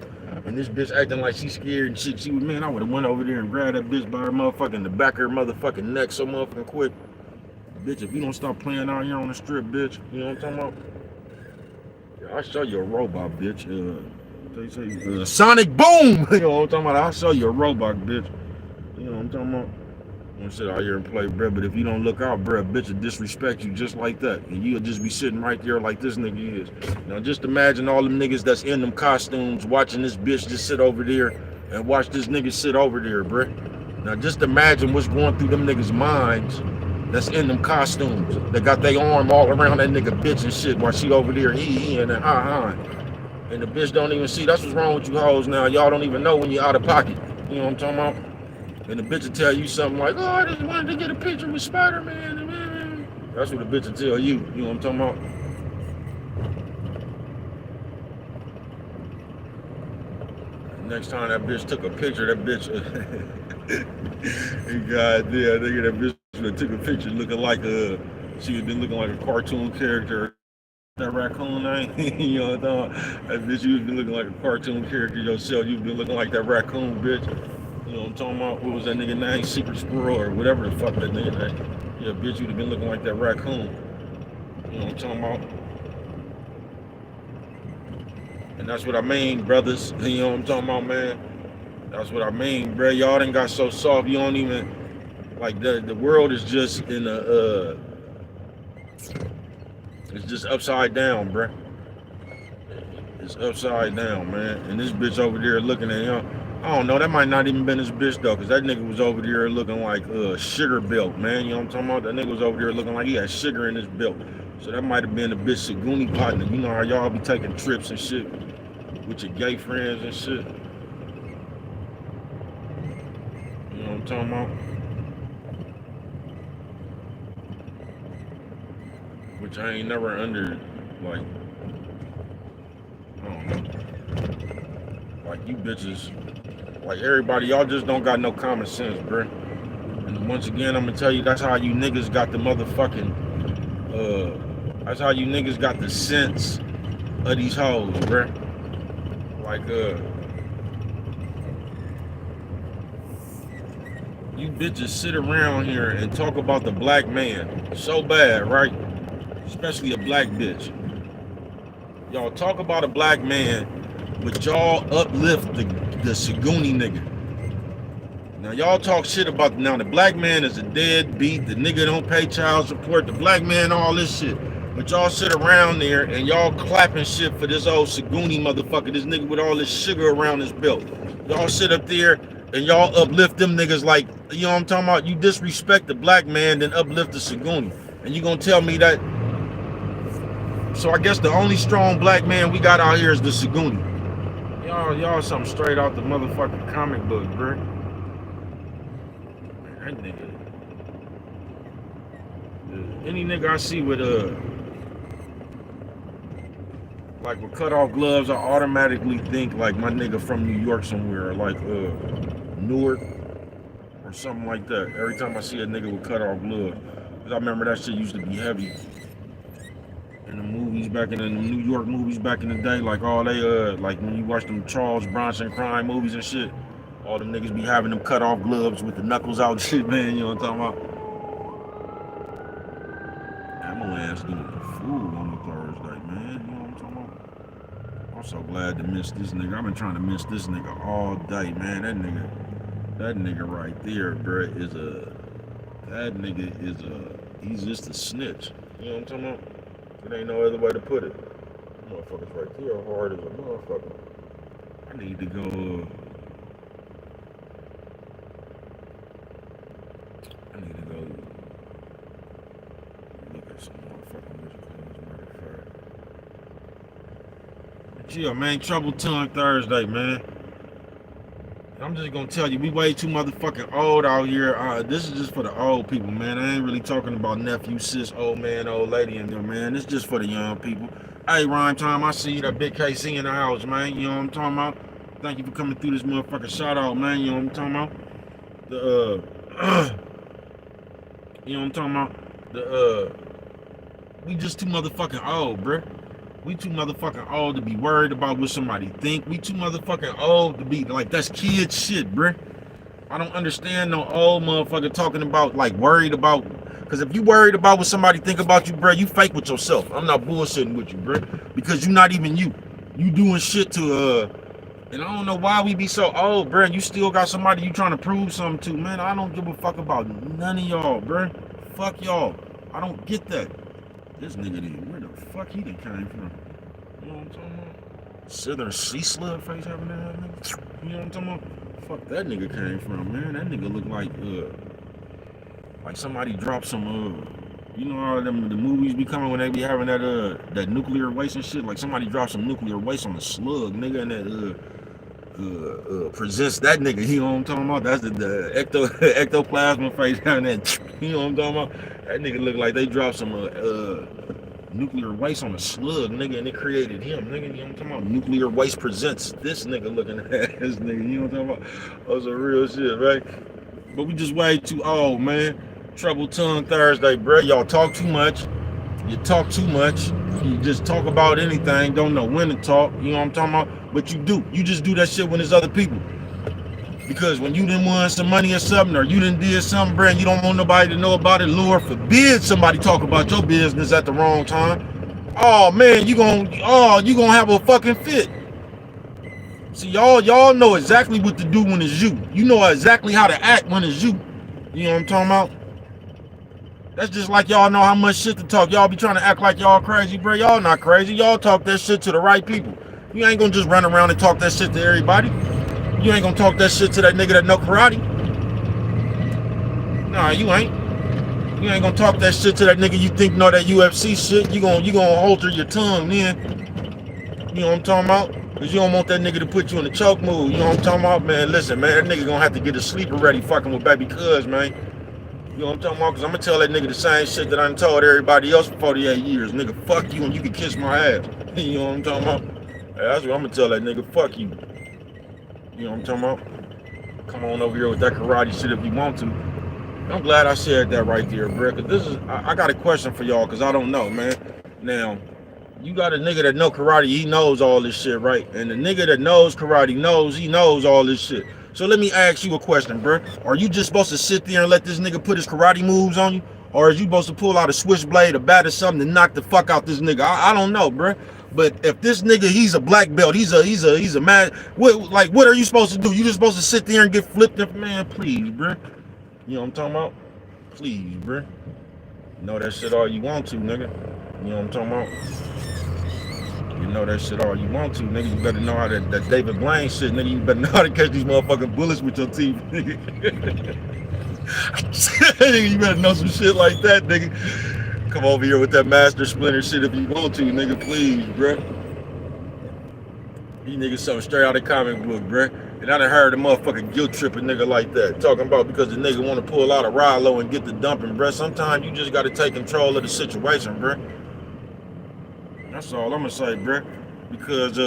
And this bitch acting like she scared and shit. Man, I would have went over there and grabbed that bitch by her motherfucking, the back of her motherfucking neck so motherfucking quick. Bitch, if you don't stop playing out here on the strip, bitch, you know what I'm talking about? Yeah, I'll show you a robot, bitch. Sonic Boom! You know what I'm talking about? I'll show you a robot, bitch. You know what I'm talking about? I'm gonna sit out here and play, bruh, but if you don't look out, bruh, bitch will disrespect you just like that. And you'll just be sitting right there like this nigga is. Now just imagine all them niggas that's in them costumes watching this bitch just sit over there and watch this nigga sit over there, bruh. Now just imagine what's going through them niggas' minds that's in them costumes. They got their arm all around that nigga bitch and shit while she over there he and ha. And the bitch don't even see. That's what's wrong with you hoes now. Y'all don't even know when you're out of pocket. You know what I'm talking about? And the bitch will tell you something like, oh, I just wanted to get a picture with Spider-Man. That's what the bitch will tell you. You know what I'm talking about? Next time that bitch took a picture, that bitch, God damn, nigga, that bitch took a picture looking like she had been looking like a cartoon character. That raccoon ain't, you know what I'm talking about? That bitch, you been looking like a cartoon character yourself. You been looking like that raccoon, bitch. You know what I'm talking about? What was that nigga name? Secret Squirrel or whatever the fuck that nigga name. Yeah, bitch, you'd have been looking like that raccoon. You know what I'm talking about? And that's what I mean, brothers. You know what I'm talking about, man? That's what I mean, bro. Y'all done got so soft, you don't even, like, the world is just in a, it's just upside down, bro. It's upside down, man. And this bitch over there looking at him. I don't know, that might not even been his bitch though, cause that nigga was over there looking like sugar belt, man. You know what I'm talking about? That nigga was over there looking like he had sugar in his belt. So that might have been a bitch Saguni partner. You know how y'all be taking trips and shit with your gay friends and shit. You know what I'm talking about? Which I ain't never under, like, I don't know. Like you bitches, like everybody, y'all just don't got no common sense, bro. And once again, I'm gonna tell you, that's how you niggas got the motherfucking, That's how you niggas got the sense of these hoes, bruh. Like, you bitches sit around here and talk about the black man so bad, right? Especially a black bitch. Y'all talk about a black man, but y'all uplift the Saguni nigga. Now y'all talk shit about now the black man is a deadbeat, the nigga don't pay child support, the black man, all this shit. But y'all sit around there and y'all clapping shit for this old Saguni motherfucker, this nigga with all this sugar around his belt. Y'all sit up there and y'all uplift them niggas like, you know what I'm talking about? You disrespect the black man, then uplift the Saguni. And you gonna tell me that? So I guess the only strong black man we got out here is the Saguni. Y'all something straight out the motherfucking comic book, bro. That nigga. Any nigga I see with like with cut off gloves, I automatically think like my nigga from New York somewhere, like Newark or something like that. Every time I see a nigga with cut off gloves, cause I remember that shit used to be heavy in the movies back in the New York movies back in the day. Like all they like when you watch them Charles Bronson crime movies and shit, all them niggas be having them cut off gloves with the knuckles out and shit, man. You know what I'm talking about? Ammo ass doing a fool on a Thursday, man. You know what I'm talking about? I'm so glad to miss this nigga. I've been trying to miss this nigga all day, man. That nigga right there, bro, he's just a snitch. You know what I'm talking about? There ain't no other way to put it. Motherfuckers right there hard as a motherfucker. I need to go. Look at some motherfucking bitches. Yeah, man, Trouble Tongue Thursday, man. I'm just gonna tell you, we way too motherfucking old out here. This is just for the old people, man. I ain't really talking about nephew, sis, old man, old lady in there, man. It's just for the young people. Hey, Rhyme Time, I see you, that big KC in the house, man. You know what I'm talking about? Thank you for coming through this motherfucking shout out, man. You know what I'm talking about? You know what I'm talking about? We just too motherfucking old, bruh. We too motherfucking old to be worried about what somebody think. We too motherfucking old to be like, that's kid shit, bruh. I don't understand no old motherfucker talking about like worried about, because if you worried about what somebody think about you, bruh, you fake with yourself. I'm not bullshitting with you, bruh, because you not even you. You doing shit to and I don't know why we be so old, bruh. You still got somebody you trying to prove something to, man. I don't give a fuck about none of y'all, bruh. Fuck y'all. I don't get that. This nigga did. Where the fuck he done came from? You know what I'm talking about? Southern sea slug face having that nigga. You know what I'm talking about? Fuck that nigga came from, man. That nigga look like somebody dropped some you know how them the movies be coming when they be having that nuclear waste and shit. Like somebody dropped some nuclear waste on a slug, nigga, and that presents that nigga. You know what I'm talking about? That's the ectoplasma face having that. You know what I'm talking about? That nigga look like they dropped some nuclear waste on a slug, nigga, and it created him, nigga. You know what I'm talking about? Nuclear waste presents this nigga looking at this nigga. You know what I'm talking about? That's some real shit, right? But we just way too old, man. Trouble Tongue Thursday, bro. Y'all talk too much. You talk too much. You just talk about anything. Don't know when to talk. You know what I'm talking about? But you do. You just do that shit when there's other people. Because when you didn't want some money or something, or you didn't did something, bro, and you don't want nobody to know about it, Lord forbid somebody talk about your business at the wrong time. Oh man, you gonna have a fucking fit. See, y'all know exactly what to do when it's you. You know exactly how to act when it's you. You know what I'm talking about? That's just like y'all know how much shit to talk. Y'all be trying to act like y'all crazy, bro. Y'all not crazy. Y'all talk that shit to the right people. You ain't gonna just run around and talk that shit to everybody. You ain't gonna talk that shit to that nigga that know karate. Nah, you ain't. You ain't gonna talk that shit to that nigga you think know that UFC shit. You gonna alter your tongue then. You know what I'm talking about? Cause you don't want that nigga to put you in the choke mood. You know what I'm talking about? Man, listen, man, that nigga gonna have to get his sleeper ready fucking with baby cuz, man. You know what I'm talking about? Cause I'm gonna tell that nigga the same shit that I done told everybody else for 48 years. Nigga, fuck you and you can kiss my ass. You know what I'm talking about? Hey, that's what I'm gonna tell that nigga, fuck you. You know what I'm talking about? Come on over here with that karate shit if you want to. I'm glad I said that right there, bro. Cause this is, I got a question for y'all, cause I don't know, man. Now, you got a nigga that know karate, he knows all this shit, right? And the nigga that knows karate he knows all this shit. So let me ask you a question, bro. Are you just supposed to sit there and let this nigga put his karate moves on you? Or are you supposed to pull out a switchblade, a bat or something to knock the fuck out this nigga? I don't know, bro. But if this nigga, he's a black belt, he's a man. What are you supposed to do? You just supposed to sit there and get flipped up, man? Please, bro. You know what I'm talking about? Please, bro. Know that shit all you want to, nigga. You know what I'm talking about? You know that shit all you want to, nigga. You better know how that David Blaine shit, nigga. You better know how to catch these motherfucking bullets with your teeth, nigga. You better know some shit like that, nigga. Come over here with that Master Splinter shit if you want to, nigga. Please, bruh. You niggas something straight out of comic book, bruh. And I done heard a motherfucking guilt trip a nigga like that. Talking about because the nigga want to pull out a Rilo and get the dumping, bruh. Sometimes you just got to take control of the situation, bruh. That's all I'm going to say, bruh. Because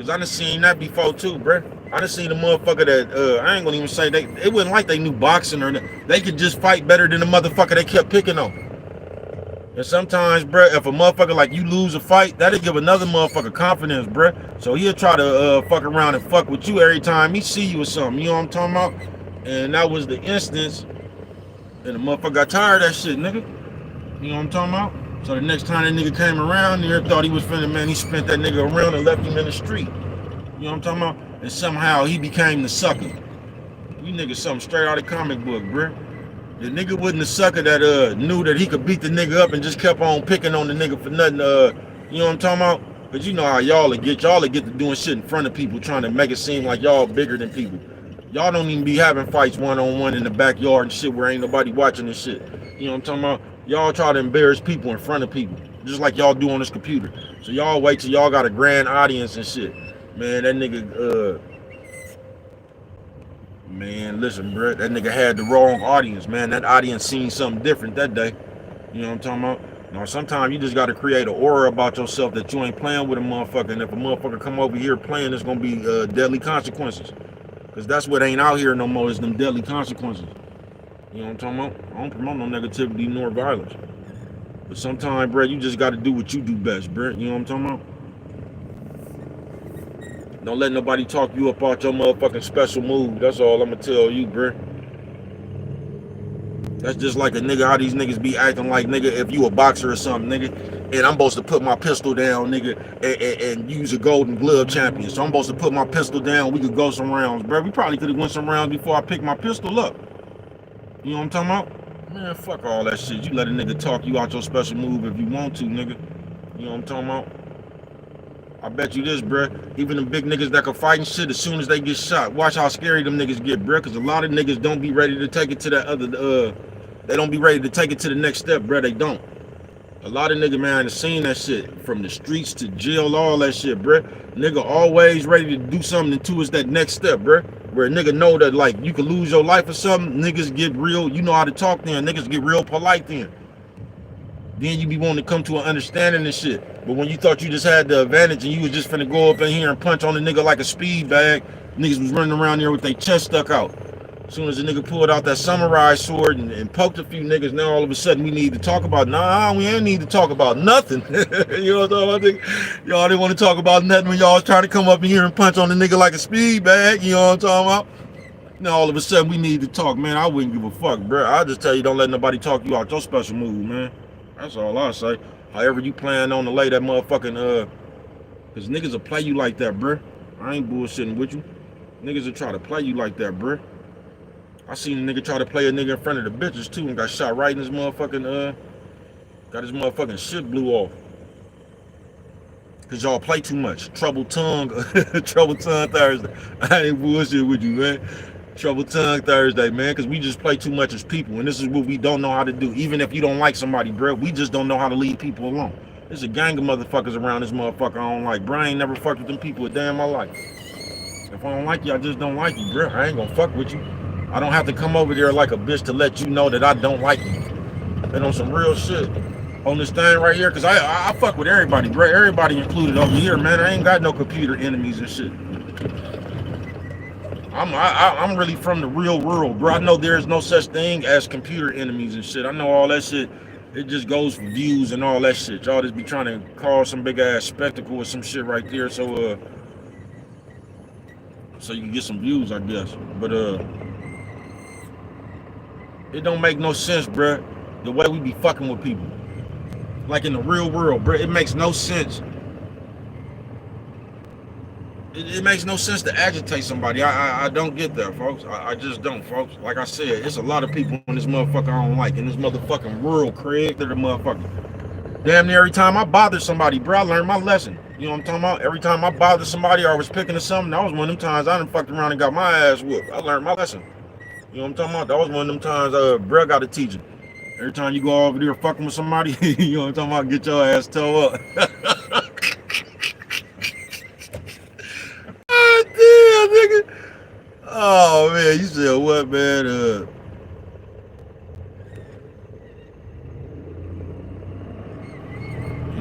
I done seen that before too, bruh. I done seen a motherfucker that, I ain't gonna even say it wasn't like they knew boxing or they could just fight better than the motherfucker they kept picking on. And sometimes, bruh, if a motherfucker like you lose a fight, that'll give another motherfucker confidence, bruh. So he'll try to fuck around and fuck with you every time he see you or something, you know what I'm talking about? And that was the instance, and the motherfucker got tired of that shit, nigga. You know what I'm talking about? So the next time that nigga came around there, thought he was finna, man, he spent that nigga around and left him in the street. You know what I'm talking about? And somehow he became the sucker. You niggas something straight out of comic book, bruh. The nigga wasn't the sucker that knew that he could beat the nigga up and just kept on picking on the nigga for nothing. You know what I'm talking about? Cause you know how y'all will get to doing shit in front of people, trying to make it seem like y'all bigger than people. Y'all don't even be having fights one-on-one in the backyard and shit where ain't nobody watching this shit. You know what I'm talking about? Y'all try to embarrass people in front of people, just like y'all do on this computer. So y'all wait till y'all got a grand audience and shit. Man, that nigga, man, listen, bro, that nigga had the wrong audience, man. That audience seen something different that day. You know what I'm talking about? Now, sometimes you just got to create an aura about yourself that you ain't playing with a motherfucker. And if a motherfucker come over here playing, it's going to be deadly consequences. Because that's what ain't out here no more is them deadly consequences. You know what I'm talking about? I don't promote no negativity nor violence. But sometimes, bro, you just got to do what you do best, bro. You know what I'm talking about? Don't let nobody talk you up out your motherfucking special move. That's all I'm gonna tell you, bruh. That's just like a nigga, how these niggas be acting like, nigga, if you a boxer or something, nigga, and I'm supposed to put my pistol down, nigga, and use a Golden Glove champion. So I'm supposed to put my pistol down, we could go some rounds, bruh. We probably could have went some rounds before I picked my pistol up. You know what I'm talking about? Man, fuck all that shit. You let a nigga talk you out your special move if you want to, nigga. You know what I'm talking about? I bet you this, bruh. Even them big niggas that can fight and shit, as soon as they get shot, watch how scary them niggas get, bruh. Because a lot of niggas don't be ready to take it to that other, they don't be ready to take it to the next step, bruh. They don't. A lot of niggas, man, have seen that shit. From the streets to jail, all that shit, bruh. Nigga always ready to do something towards that next step, bruh. Where a nigga know that, like, you could lose your life or something, niggas get real, you know how to talk then. Niggas get real polite then. Then you be wanting to come to an understanding and shit. But when you thought you just had the advantage and you was just finna go up in here and punch on the nigga like a speed bag, niggas was running around there with their chest stuck out. As soon as the nigga pulled out that samurai sword and poked a few niggas, now all of a sudden we need to talk about, nah, we ain't need to talk about nothing. You know what I'm talking about? Y'all didn't want to talk about nothing when y'all was trying to come up in here and punch on the nigga like a speed bag. You know what I'm talking about? Now all of a sudden we need to talk, man. I wouldn't give a fuck, bro. I'll just tell you, don't let nobody talk you out your special move, man. That's all I say. However you plan on to lay that motherfucking, cause niggas will play you like that, bruh. I ain't bullshitting with you. Niggas will try to play you like that, bruh. I seen a nigga try to play a nigga in front of the bitches too and got shot right in his motherfucking, got his motherfucking shit blew off. Cause y'all play too much. Trouble tongue, trouble tongue Thursday. I ain't bullshit with you, man. Trouble tongue Thursday, man, because we just play too much as people, and this is what we don't know how to do. Even if you don't like somebody, bro, we just don't know how to leave people alone. There's a gang of motherfuckers around this motherfucker I don't like, bro. I ain't never fucked with them people a day in my life. If I don't like you, I just don't like you, bro. I ain't gonna fuck with you. I don't have to come over there like a bitch to let you know that I don't like you. And on some real shit. On this thing right here, because I fuck with everybody, bro. Everybody included over here, man. I ain't got no computer enemies and shit. I'm really from the real world, bro. I know there's no such thing as computer enemies and shit. I know all that shit. it just goes for views and all that shit. Y'all just be trying to cause some big ass spectacle or some shit right there, so you can get some views, I guess. But it don't make no sense, bruh. The way we be fucking with people, like in the real world, bruh. It makes no sense. It makes no sense to agitate somebody. I don't get that, folks. I just don't, folks. Like I said, it's a lot of people in this motherfucker I don't like. In this motherfucking world, Craig, they're the motherfucker. Damn near every time I bother somebody, bro, I learned my lesson. You know what I'm talking about? Every time I bothered somebody or I was picking to something, that was one of them times I done fucked around and got my ass whooped. I learned my lesson. You know what I'm talking about? That was one of them times bro got to teach it. Every time you go over there fucking with somebody, you know what I'm talking about? Get your ass toe up. Oh, damn, nigga. Oh, man, you said what, man?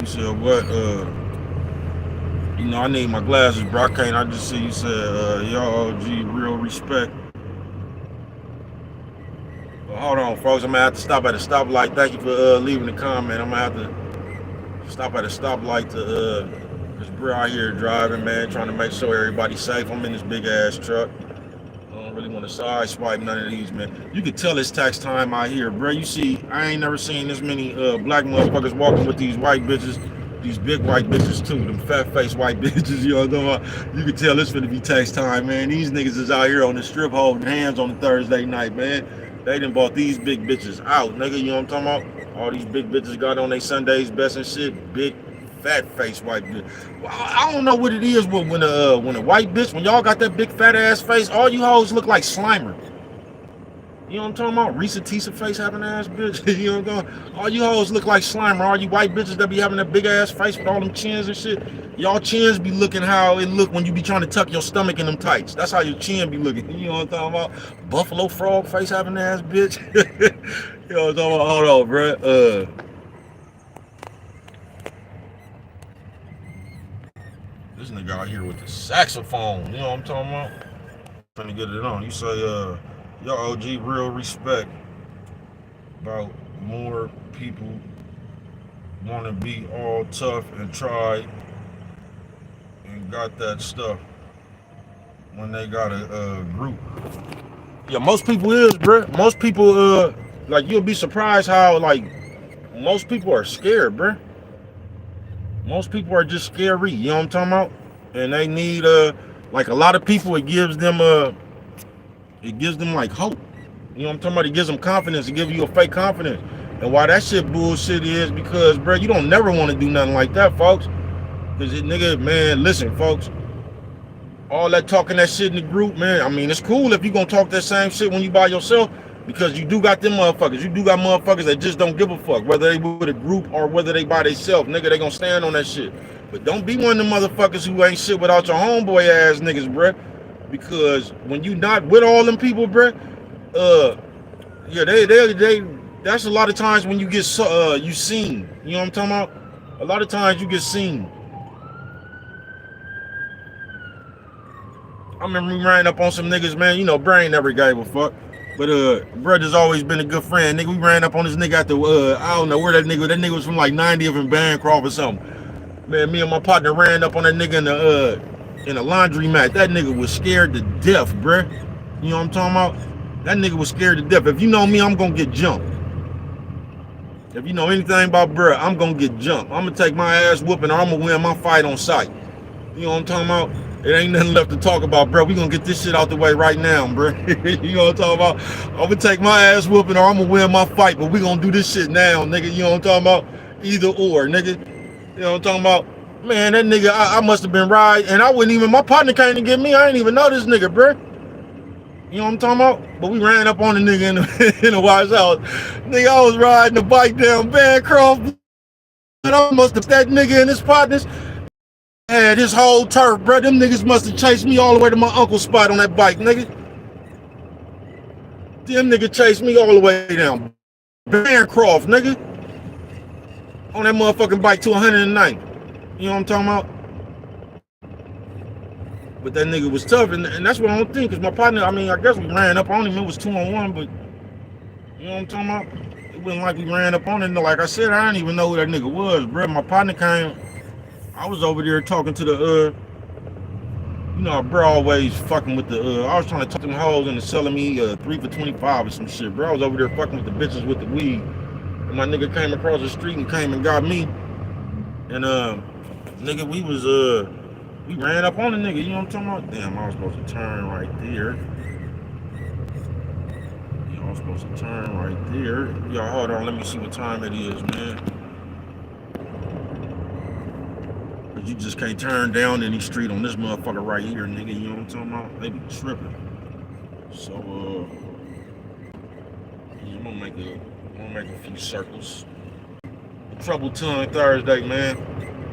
You said what? You know, I need my glasses, bro. I just see you said, y'all OG, real respect. But hold on, folks. I'm gonna have to stop at a stoplight. Thank you for leaving the comment. I'm gonna have to stop at a stoplight to this bro out here driving, man, trying to make sure everybody's safe. I'm in this big ass truck. I don't really want to side swipe none of these, man. You can tell it's tax time out here, bro. You see, I ain't never seen this many black motherfuckers walking with these white bitches. These big white bitches too, them fat face white bitches, you know what I'm talking about? You can tell it's finna be tax time, man. These niggas is out here on the strip holding hands on a Thursday night, man. They done bought these big bitches out, nigga, you know what I'm talking about? All these big bitches got on their Sunday's best and shit. Big fat face white bitch. Well, I don't know what it is when a white bitch, when y'all got that big fat ass face, all you hoes look like Slimer. You know what I'm talking about? Risa Tisa face having ass bitch. You know what I'm talking about? All you hoes look like Slimer. All you white bitches that be having that big ass face with all them chins and shit. Y'all chins be looking how it look when you be trying to tuck your stomach in them tights. That's how your chin be looking. You know what I'm talking about? Buffalo frog face having ass bitch. You know what I'm talking about? Hold on, bro. This nigga out here with the saxophone. You know what I'm talking about? Trying to get it on. You say, yo, OG, real respect about more people want to be all tough and try and got that stuff when they got a group. Yeah, most people is, bruh. Most people, like, you'll be surprised how, like, most people are scared, bruh. Most people are just scary, you know what I'm talking about? And they need, like, a lot of people, it gives them like hope. You know what I'm talking about? It gives them confidence. It gives you a fake confidence. And why that shit bullshit is because, bro, you don't never want to do nothing like that, folks. Because it, nigga, man, listen, folks. All that talking that shit in the group, man, I mean, it's cool if you gonna talk that same shit when you by yourself, because you do got them motherfuckers. You do got motherfuckers that just don't give a fuck, whether they with a group or whether they by themselves. Nigga, they gonna stand on that shit. But don't be one of them motherfuckers who ain't shit without your homeboy ass niggas, bruh. Because when you not with all them people, bruh, yeah, they that's a lot of times when you get you seen. You know what I'm talking about? A lot of times you get seen. I remember we ran up on some niggas, man. You know, Brain never gave a fuck. But brother's always been a good friend. Nigga, we ran up on this nigga at the I don't know where that nigga was from, like 90th and Bancroft or something. Man, me and my partner ran up on that nigga in a laundromat. That nigga was scared to death, bruh. You know what I'm talking about? That nigga was scared to death. If you know me, I'm gonna get jumped. If you know anything about bruh, I'm gonna get jumped. I'm gonna take my ass whooping or I'm gonna win my fight on sight. You know what I'm talking about? It ain't nothing left to talk about, bro. We gonna get this shit out the way right now, bro. You know what I'm talking about? I'm gonna take my ass whooping or I'm gonna win my fight, but we gonna do this shit now, nigga. You know what I'm talking about? Either or, nigga. You know what I'm talking about? Man, that nigga, I must have been right, and I wouldn't even, my partner came to get me. I didn't even know this nigga, bro. You know what I'm talking about? But we ran up on the nigga in the White House. Nigga, I was riding the bike down Bancroft, and I must have, that nigga and his partners had his whole turf, bro. Them niggas must have chased me all the way to my uncle's spot on that bike, nigga. Them niggas chased me all the way down Bancroft, nigga. On that motherfucking bike to 109. You know what I'm talking about? But that nigga was tough, and that's what I don't think, because my partner, I mean, I guess we ran up on him, it was 2-on-1, but you know what I'm talking about? It wasn't like we ran up on it. Like I said, I didn't even know who that nigga was, bro. My partner came. I was over there talking to the you know, bro always fucking with the I was trying to talk them hoes into selling me 3 for 25 or some shit, bro. I was over there fucking with the bitches with the weed. And my nigga came across the street and came and got me. And nigga, we ran up on the nigga, you know what I'm talking about? Damn, I was supposed to turn right there. Yeah, I was supposed to turn right there. Y'all hold on, let me see what time it is, man. Cause you just can't turn down any street on this motherfucker right here, nigga, you know what I'm talking about? They be tripping. So yeah, I'm gonna make a few circles. Trouble Tongue Thursday, man.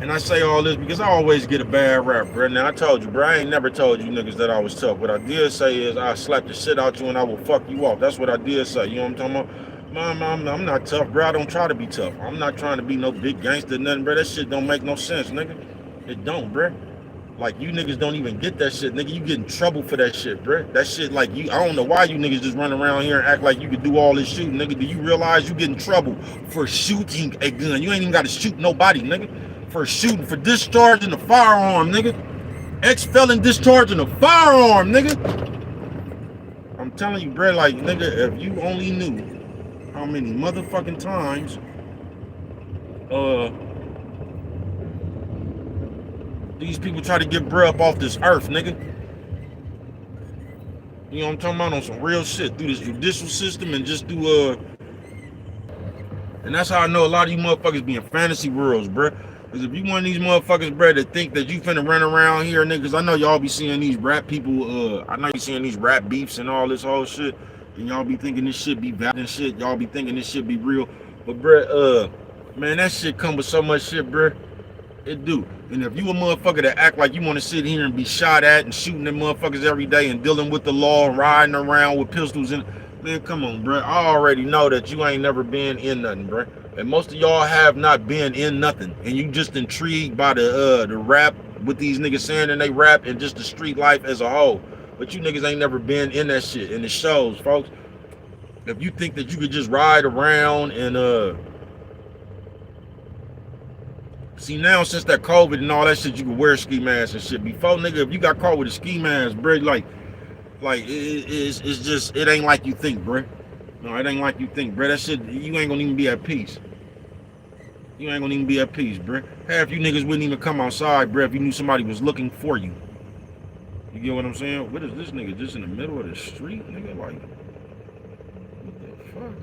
And I say all this because I always get a bad rap, bro. Now I told you, bro, I ain't never told you niggas that I was tough. What I did say is I slap the shit out you and I will fuck you off. That's what I did say. You know what I'm talking about? I'm not tough, bro. I don't try to be tough. I'm not trying to be no big gangster, nothing, bro. That shit don't make no sense, nigga. It don't, bro. Like, you niggas don't even get that shit, nigga. You get in trouble for that shit, bro. That shit, like, I don't know why you niggas just run around here and act like you could do all this shooting, nigga. Do you realize you get in trouble for shooting a gun? You ain't even got to shoot nobody, nigga. For shooting, for discharging a firearm, nigga. Ex-felon discharging a firearm, nigga. I'm telling you, bro, like, nigga, if you only knew how many motherfucking times, these people try to get bruh up off this earth, nigga. You know what I'm talking about? On some real shit. Through this judicial system and just do, and that's how I know a lot of you motherfuckers be in fantasy worlds, bruh. Because if you one of these motherfuckers, bruh, that think that you finna run around here, niggas, I know y'all be seeing these rap people, I know you seeing these rap beefs and all this whole shit, and y'all be thinking this shit be valid and shit. Y'all be thinking this shit be real. But, bruh, man, that shit come with so much shit, bruh. It do. And if you a motherfucker that act like you want to sit here and be shot at and shooting at motherfuckers every day and dealing with the law and riding around with pistols in, man, come on, bro. I already know that you ain't never been in nothing, bro. And most of y'all have not been in nothing. And you just intrigued by the rap with these niggas saying and they rap and just the street life as a whole. But you niggas ain't never been in that shit. And it shows, folks. If you think that you could just ride around and see, now since that COVID and all that shit, you can wear ski masks and shit. Before, nigga, if you got caught with a ski mask, bro, like it's just, it ain't like you think, bro. No, it ain't like you think, bro. That shit, you ain't gonna even be at peace. You ain't gonna even be at peace, bro. Half you niggas wouldn't even come outside, bro, if you knew somebody was looking for you. You get what I'm saying? What is this nigga just in the middle of the street, nigga? Like, what the fuck?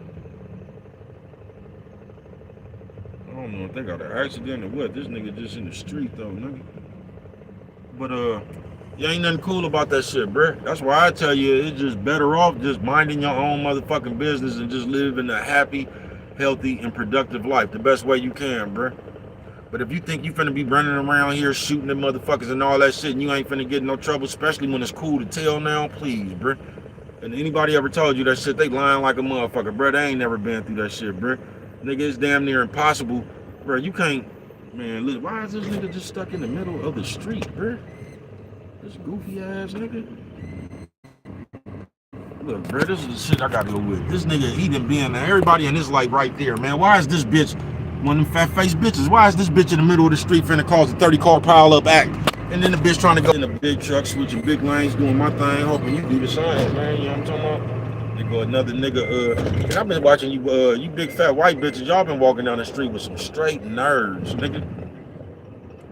I don't know if they got an accident or what. This nigga just in the street though, nigga. But you ain't nothing cool about that shit, bruh. That's why I tell you, it's just better off just minding your own motherfucking business and just living a happy, healthy, and productive life the best way you can, bruh. But if you think you finna be running around here shooting at motherfuckers and all that shit and you ain't finna get in no trouble, especially when it's cool to tell now, please, bruh. And anybody ever told you that shit, they lying like a motherfucker, bruh. They ain't never been through that shit, bruh. Nigga, it's damn near impossible. Bro, you can't, man, look, why is this nigga just stuck in the middle of the street, bro? This goofy ass nigga. Look, bro, this is the shit I gotta go with. This nigga, he done been there. Everybody in his life right there, man. Why is this bitch, one of them fat face bitches, why is this bitch in the middle of the street finna cause a 30-car pile-up act? And then the bitch trying to go in a big truck, switching big lanes, doing my thing, hoping you do the same, man. You know what I'm talking about? There go another nigga, and I've been watching you, you big fat white bitches, y'all been walking down the street with some straight nerds, nigga.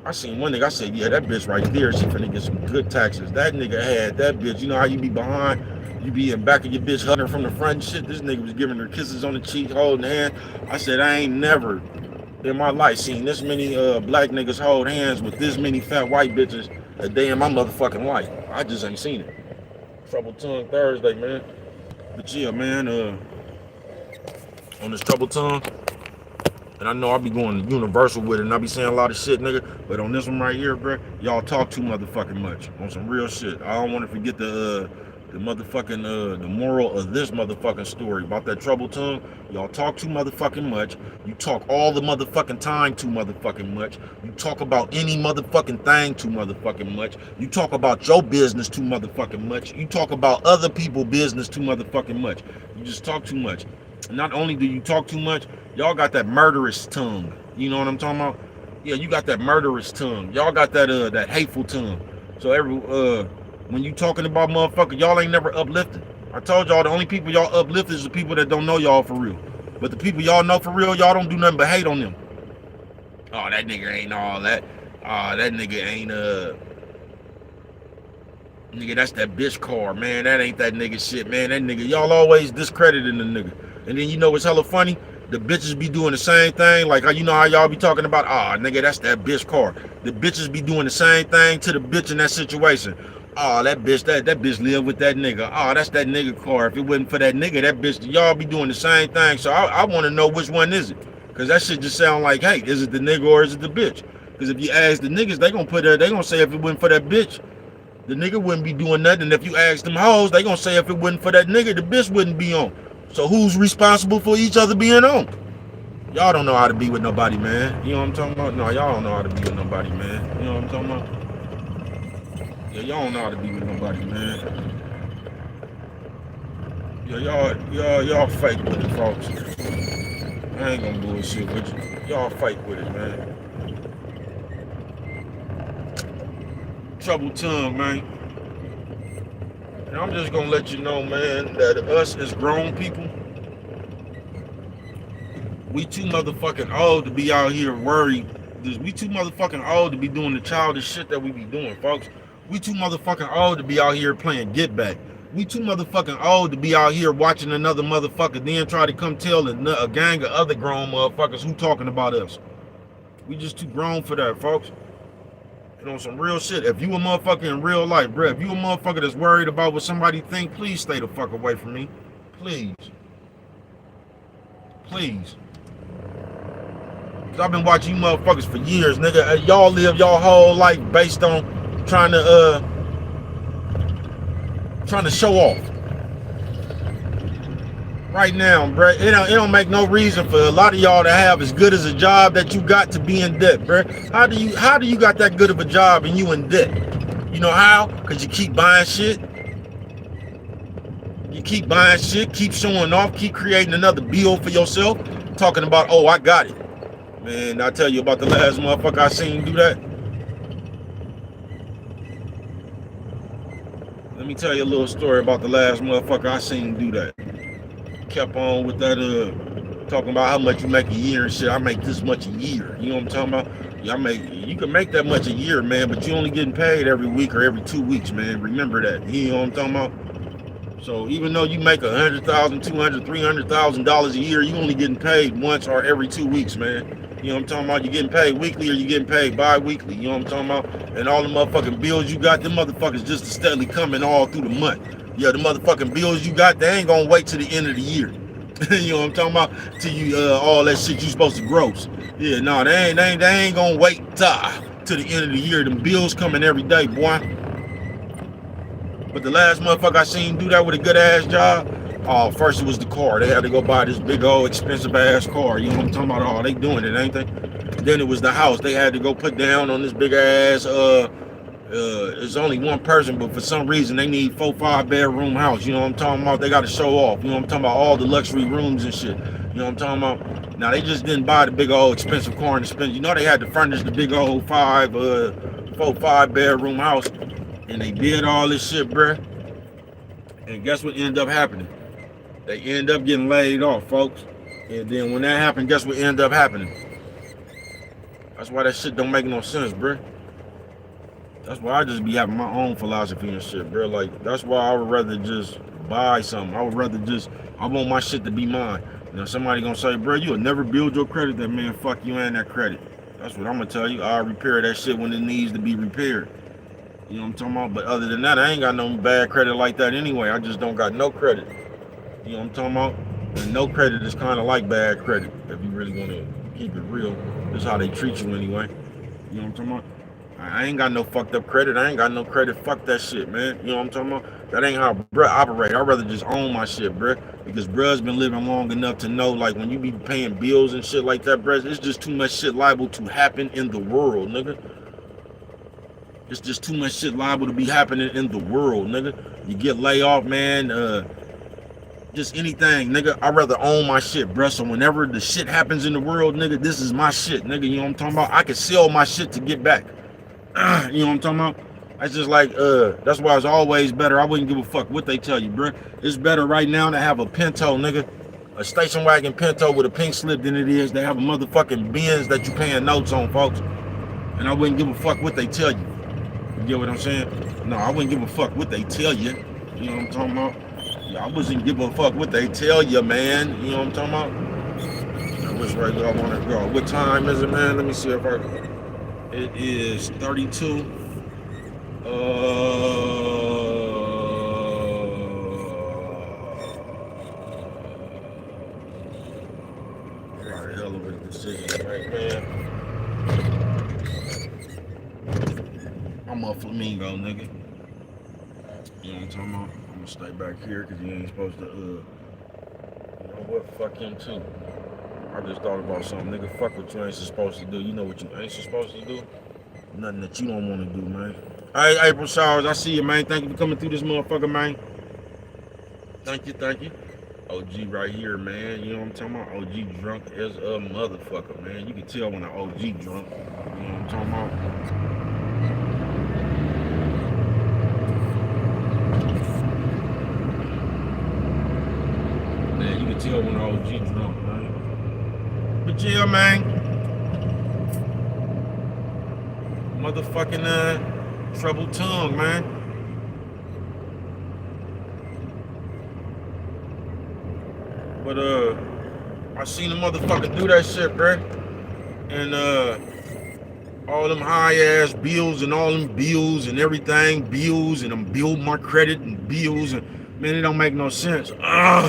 I seen one nigga, I said, yeah, that bitch right there, she finna get some good taxes. That nigga had that bitch, you know how you be behind, you be in back of your bitch hugging from the front and shit. This nigga was giving her kisses on the cheek, holding hand. I said, I ain't never in my life seen this many black niggas hold hands with this many fat white bitches a day in my motherfucking life. I just ain't seen it. Trouble Tongue Thursday, man. But yeah, man, on this Trouble Tongue, and I know I'll be going universal with it, and I'll be saying a lot of shit, nigga, but on this one right here, bro, y'all talk too motherfucking much on some real shit. I don't want to forget the motherfucking, the moral of this motherfucking story about that Trouble Tongue. Y'all talk too motherfucking much. You talk all the motherfucking time too motherfucking much. You talk about any motherfucking thing too motherfucking much. You talk about your business too motherfucking much. You talk about other people's business too motherfucking much. You just talk too much. Not only do you talk too much, y'all got that murderous tongue. You know what I'm talking about? Yeah, you got that murderous tongue. Y'all got that hateful tongue. So when you talking about motherfucker, y'all ain't never uplifted. I told y'all the only people y'all uplift is the people that don't know y'all for real. But the people y'all know for real, y'all don't do nothing but hate on them. Oh, that nigga ain't all that. Oh, that nigga ain't nigga, that's that bitch car, man. That ain't that nigga shit, man. That nigga, y'all always discrediting the nigga. And then you know what's hella funny? The bitches be doing the same thing. Like, you know how y'all be talking about, nigga, that's that bitch car. The bitches be doing the same thing to the bitch in that situation. Oh, that bitch live with that nigga. Oh, that's that nigga car. If it wasn't for that nigga, that bitch, y'all be doing the same thing. So I want to know which one is it. Because that shit just sound like, hey, is it the nigga or is it the bitch? Because if you ask the niggas, they gonna say if it wasn't for that bitch, the nigga wouldn't be doing nothing. And if you ask them hoes, they gonna say if it wasn't for that nigga, the bitch wouldn't be on. So who's responsible for each other being on? Y'all don't know how to be with nobody, man. You know what I'm talking about? No, y'all don't know how to be with nobody, man. You know what I'm talking about? Yeah, y'all don't know how to be with nobody, man. Yeah, y'all fake with it, folks. I ain't gonna bullshit with you. Y'all fake with it, man. Trouble tongue, man. And I'm just gonna let you know, man, that us as grown people, we too motherfucking old to be out here worried. We too motherfucking old to be doing the childish shit that we be doing, folks. We too motherfucking old to be out here playing get back. We too motherfucking old to be out here watching another motherfucker then try to come tell a gang of other grown motherfuckers who talking about us. We just too grown for that, folks. You know, some real shit. If you a motherfucker in real life, bruh, if you a motherfucker that's worried about what somebody think, please stay the fuck away from me. Please. Please. Cause I've been watching you motherfuckers for years, nigga. Y'all live y'all whole life based on trying to show off. Right now, bruh, it don't make no reason for a lot of y'all to have as good as a job that you got to be in debt, bruh. How do you got that good of a job and you in debt? You know how? Cause you keep buying shit. You keep buying shit, keep showing off, keep creating another bill for yourself, talking about, oh, I got it. Man, I tell you about the last motherfucker I seen do that. Let me tell you a little story about the last motherfucker I seen do that. Kept on with that talking about how much you make a year and shit. I make this much a year. You know what I'm talking about? Yeah, you can make that much a year, man, but you only getting paid every week or every 2 weeks, man. Remember that. You know what I'm talking about? So even though you make $100,000, $200,000, $300,000 a year, you only getting paid once or every 2 weeks, man. You know what I'm talking about? You getting paid weekly or you getting paid bi-weekly. You know what I'm talking about? And all the motherfucking bills you got, them motherfuckers just steadily coming all through the month. Yeah, the motherfucking bills you got, they ain't gonna wait till the end of the year. You know what I'm talking about? Till you all that shit you supposed to gross. Yeah, no, they ain't gonna wait till the end of the year. Them bills coming every day, boy. But the last motherfucker I seen do that with a good ass job, first it was the car. They had to go buy this big old expensive ass car. You know what I'm talking about? Oh, they doing it, ain't they? Then it was the house. They had to go put down on this big ass it's only one person, but for some reason they need 4-5 bedroom house. You know what I'm talking about? They got to show off. You know what I'm talking about? All the luxury rooms and shit. You know what I'm talking about? Now they just didn't buy the big old expensive car and spend. You know they had to furnish the big old 4-5 bedroom house, and they did all this shit, bruh. And guess what ended up happening? They end up getting laid off, folks. And then when that happened, guess what ended up happening? That's why that shit don't make no sense, bruh. That's why I just be having my own philosophy and shit, bro. Like, that's why I would rather just buy something. I want my shit to be mine. Now, somebody gonna say, bro, you'll never build your credit. That man, fuck you and that credit. That's what I'm gonna tell you. I'll repair that shit when it needs to be repaired. You know what I'm talking about? But other than that, I ain't got no bad credit like that anyway. I just don't got no credit. You know what I'm talking about? And no credit is kind of like bad credit. If you really gonna keep it real, this is how they treat you anyway. You know what I'm talking about? I ain't got no fucked up credit. I ain't got no credit. Fuck that shit, man. You know what I'm talking about? That ain't how bruh operate. I'd rather just own my shit, bruh. Because bruh's been living long enough to know, like, when you be paying bills and shit like that, bruh, it's just too much shit liable to happen in the world, nigga. It's just too much shit liable to be happening in the world, nigga. You get laid off, man. just anything, nigga. I'd rather own my shit, bruh. So whenever the shit happens in the world, nigga, this is my shit, nigga. You know what I'm talking about? I can sell my shit to get back. You know what I'm talking about? That's just like, that's why it's always better. I wouldn't give a fuck what they tell you, bruh. It's better right now to have a Pinto, nigga. A station wagon Pinto with a pink slip than it is to have a motherfucking Benz that you paying notes on, folks. And I wouldn't give a fuck what they tell you. You get what I'm saying? No, I wouldn't give a fuck what they tell you. You know what I'm talking about? I wasn't give a fuck what they tell you, man. You know what I'm talking about? Which way do I want to go? What time is it, man? Let me see if I... It is 32. What a hell of a decision to make, man. I'm a flamingo, nigga. You know what I'm talking about? I'm gonna stay back here because you ain't supposed to, you know what? Fuck him too. I just thought about something, nigga. Fuck what you ain't supposed to do. You know what you ain't supposed to do? Nothing that you don't want to do, man. Hey, April Showers, I see you, man. Thank you for coming through this motherfucker, man. Thank you, thank you. OG right here, man. You know what I'm talking about? OG drunk as a motherfucker, man. You can tell when an OG drunk. You know what I'm talking about? Man, you can tell when an OG drunk, man. But yeah, man. Motherfucking troubled tongue, man. But I seen the motherfucker do that shit, bruh. And all them high ass bills and all them bills and everything, bills and them build my credit and bills and man, it don't make no sense. I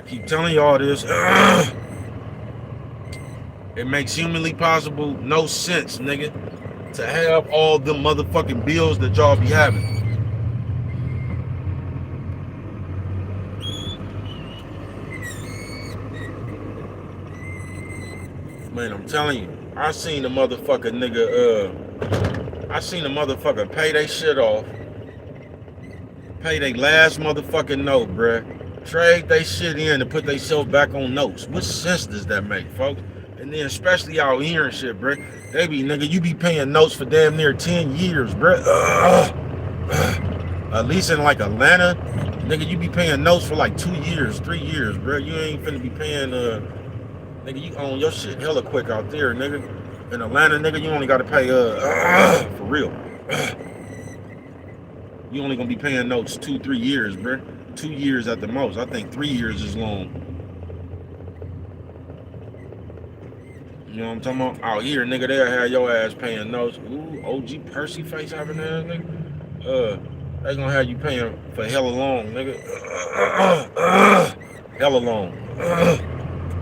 keep telling y'all this. It makes humanly possible no sense, nigga, to have all them motherfucking bills that y'all be having. Man, I'm telling you, I seen the motherfucker nigga, I seen the motherfucker pay they shit off, pay they last motherfucking note, bruh, trade they shit in to put they self back on notes. What sense does that make, folks? And then especially out here and shit, bruh, they be, nigga, you be paying notes for damn near 10 years, bruh. At least in like Atlanta, nigga, you be paying notes for like 2 years, 3 years, bruh. You ain't finna be paying, nigga, you own your shit hella quick out there, nigga. In Atlanta, nigga, you only gotta pay, for real. You only gonna be paying notes 2-3 years, bruh. 2 years at the most. I think 3 years is long. You know what I'm talking about? Out here, nigga, they'll have your ass paying notes. Ooh, OG Percy face having ass, nigga. They gonna have you paying for hella long, nigga. Hella long.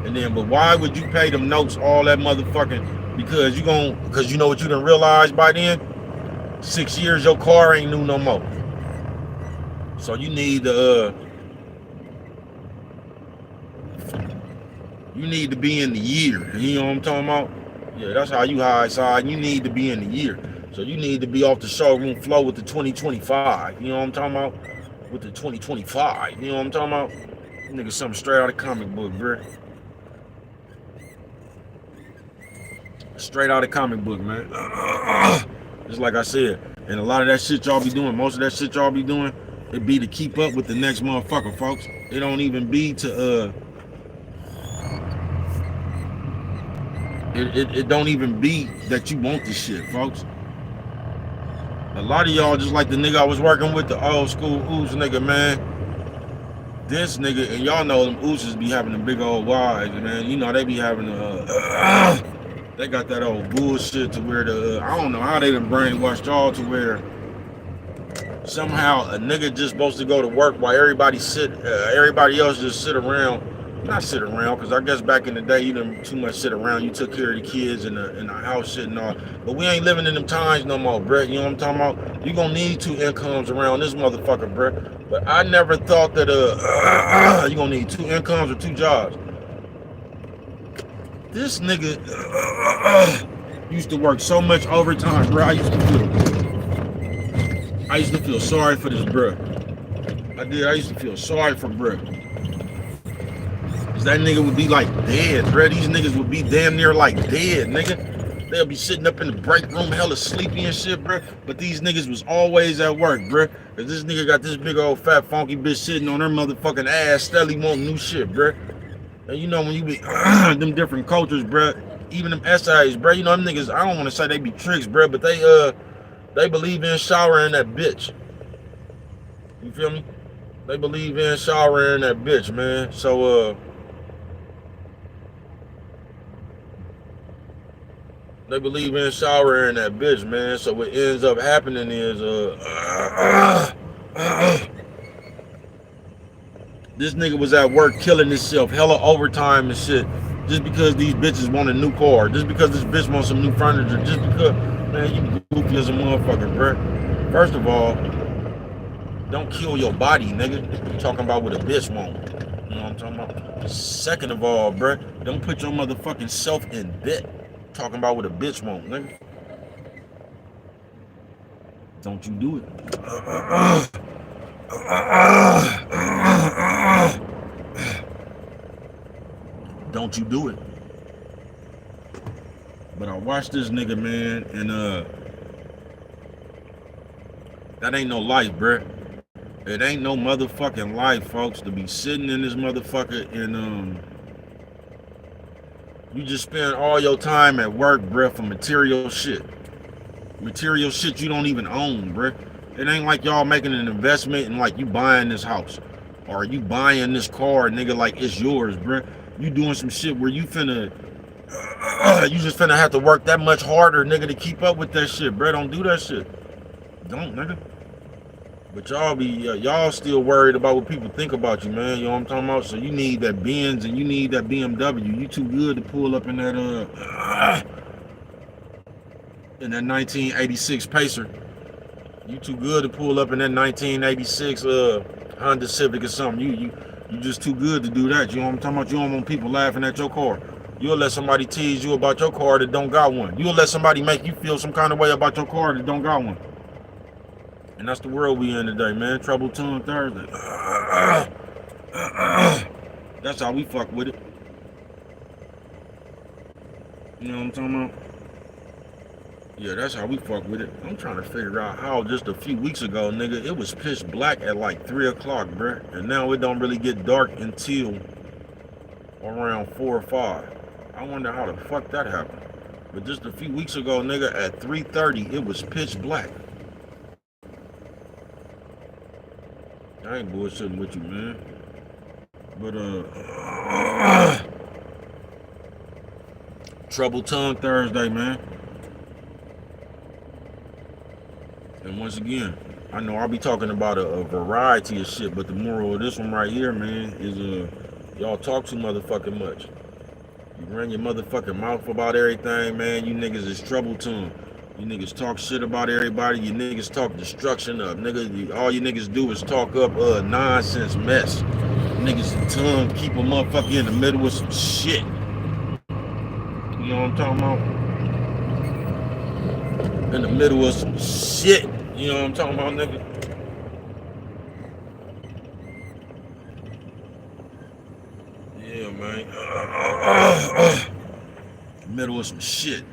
And then, but why would you pay them notes all that motherfucking? Because you know what you done realized by then? 6 years, your car ain't new no more. So you need to, you need to be in the year. You know what I'm talking about? Yeah, that's how you high side. You need to be in the year. So you need to be off the showroom floor with the 2025. You know what I'm talking about? With the 2025. You know what I'm talking about? Nigga, something straight out of comic book, bruh. Straight out of comic book, man. Just like I said. And a lot of that shit y'all be doing, most of that shit y'all be doing, it be to keep up with the next motherfucker, folks. It don't even be to, it don't even be that you want this shit, folks. A lot of y'all, just like the nigga I was working with, the old school ooze nigga, man. This nigga, and y'all know them oozes be having the big old wives, man. You know, they be having they got that old bullshit to where I don't know how they done brainwashed y'all to where somehow a nigga just supposed to go to work while everybody else just sit around. Not sit around, because I guess back in the day, you didn't too much sit around. You took care of the kids in the house shit and all. But we ain't living in them times no more, bruh. You know what I'm talking about? You gonna need 2 incomes around this motherfucker, bruh. But I never thought that you gonna need 2 incomes or 2 jobs. This nigga used to work so much overtime, bruh. I used to feel sorry for this bruh. I did. I used to feel sorry for bruh. Cause that nigga would be like dead, bruh. These niggas would be damn near like dead, nigga. They'll be sitting up in the break room, hella sleepy and shit, bruh. But these niggas was always at work, bruh. Cause this nigga got this big old fat funky bitch sitting on her motherfucking ass, steadily wanting new shit, bruh. And you know when you be them different cultures, bruh. Even them SIs, bruh. You know them niggas. I don't want to say they be tricks, bruh, but they believe in showering that bitch. You feel me? They believe in showering that bitch, man. So they believe in showering that bitch, man. So what ends up happening is this nigga was at work killing himself, hella overtime and shit, just because these bitches want a new car, just because this bitch wants some new furniture, just because, man, you goofy as a motherfucker, bruh. First of all, don't kill your body, nigga. You talking about what a bitch want. You know what I'm talking about? Second of all, bruh, don't put your motherfucking self in debt. Talking about what a bitch want, nigga. Don't you do it. Don't you do it. But I watched this nigga, man, and that ain't no life, bruh. It ain't no motherfucking life, folks, to be sitting in this motherfucker and you just spend all your time at work, bruh, for material shit. Material shit you don't even own, bruh. It ain't like y'all making an investment and like you buying this house or you buying this car, nigga, like it's yours, bruh. You doing some shit where you finna, you just finna have to work that much harder, nigga, to keep up with that shit, bruh. Don't do that shit. Don't, nigga. But y'all be, y'all still worried about what people think about you, man. You know what I'm talking about? So you need that Benz and you need that BMW. You too good to pull up in that 1986 Pacer. You too good to pull up in that 1986 Honda Civic or something. You just too good to do that. You know what I'm talking about? You don't want people laughing at your car. You'll let somebody tease you about your car that don't got one. You'll let somebody make you feel some kind of way about your car that don't got one. And that's the world we in today, man. Trouble Tongue Thursday. That's how we fuck with it. You know what I'm talking about? Yeah, that's how we fuck with it. I'm trying to figure out how just a few weeks ago, nigga, it was pitch black at like 3 o'clock, bruh. And now it don't really get dark until around 4 or 5. I wonder how the fuck that happened. But just a few weeks ago, nigga, at 3:30, it was pitch black. I ain't bullshitting with you, man. But Trouble Tongue Thursday, man. And once again, I know I'll be talking about a variety of shit, but the moral of this one right here, man, is y'all talk too motherfucking much. You run your motherfucking mouth about everything, man. You niggas is Trouble Tongue. You niggas talk shit about everybody. You niggas talk destruction up. Nigga, all you niggas do is talk up nonsense mess. Niggas tongue keep a motherfucker in the middle of some shit. You know what I'm talking about? In the middle of some shit. You know what I'm talking about, nigga? Yeah, man. Middle of some shit.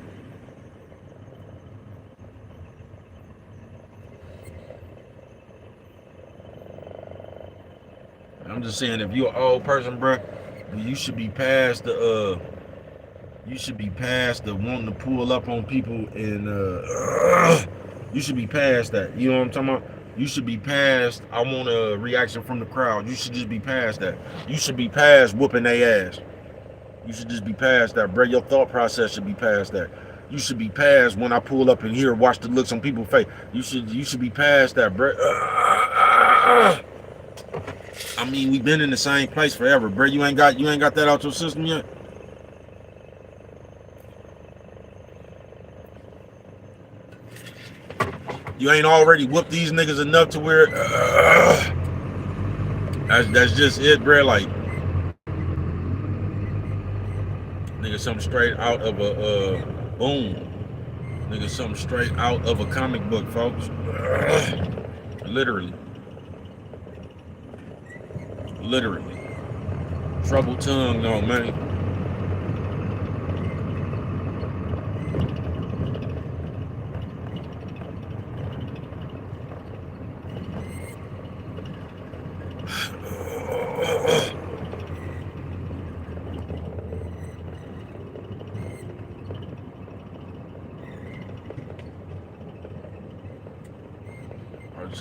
I'm just saying, if you're an old person, bro, you should be past the wanting to pull up on people and you should be past that. You know what I'm talking about? You should be past I want a reaction from the crowd. You should just be past that. You should be past whooping their ass. You should just be past that, bro. Your thought process should be past that. You should be past when I pull up in here, watch the looks on people's face. You should be past that, bro. I mean, we've been in the same place forever, bro. You ain't got that out your system yet. You ain't already whooped these niggas enough to where that's just it, bro. Like, nigga, something straight out of a boom. Nigga, something straight out of a comic book, folks. Literally. Literally. Trouble tongue, though, man.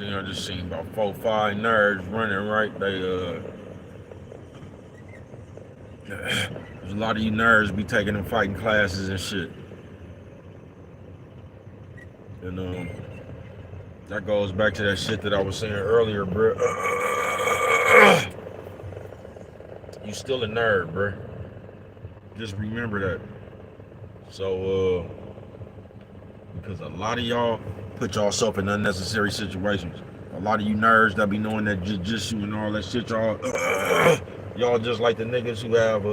I just seen about 4, 5 nerds running, right? There's a lot of you nerds be taking them fighting classes and shit. And that goes back to that shit that I was saying earlier, bro. You still a nerd, bro. Just remember that. So, because a lot of y'all put yourself in unnecessary situations. A lot of you nerds that be knowing that jujitsu and all that shit, y'all just like the niggas who have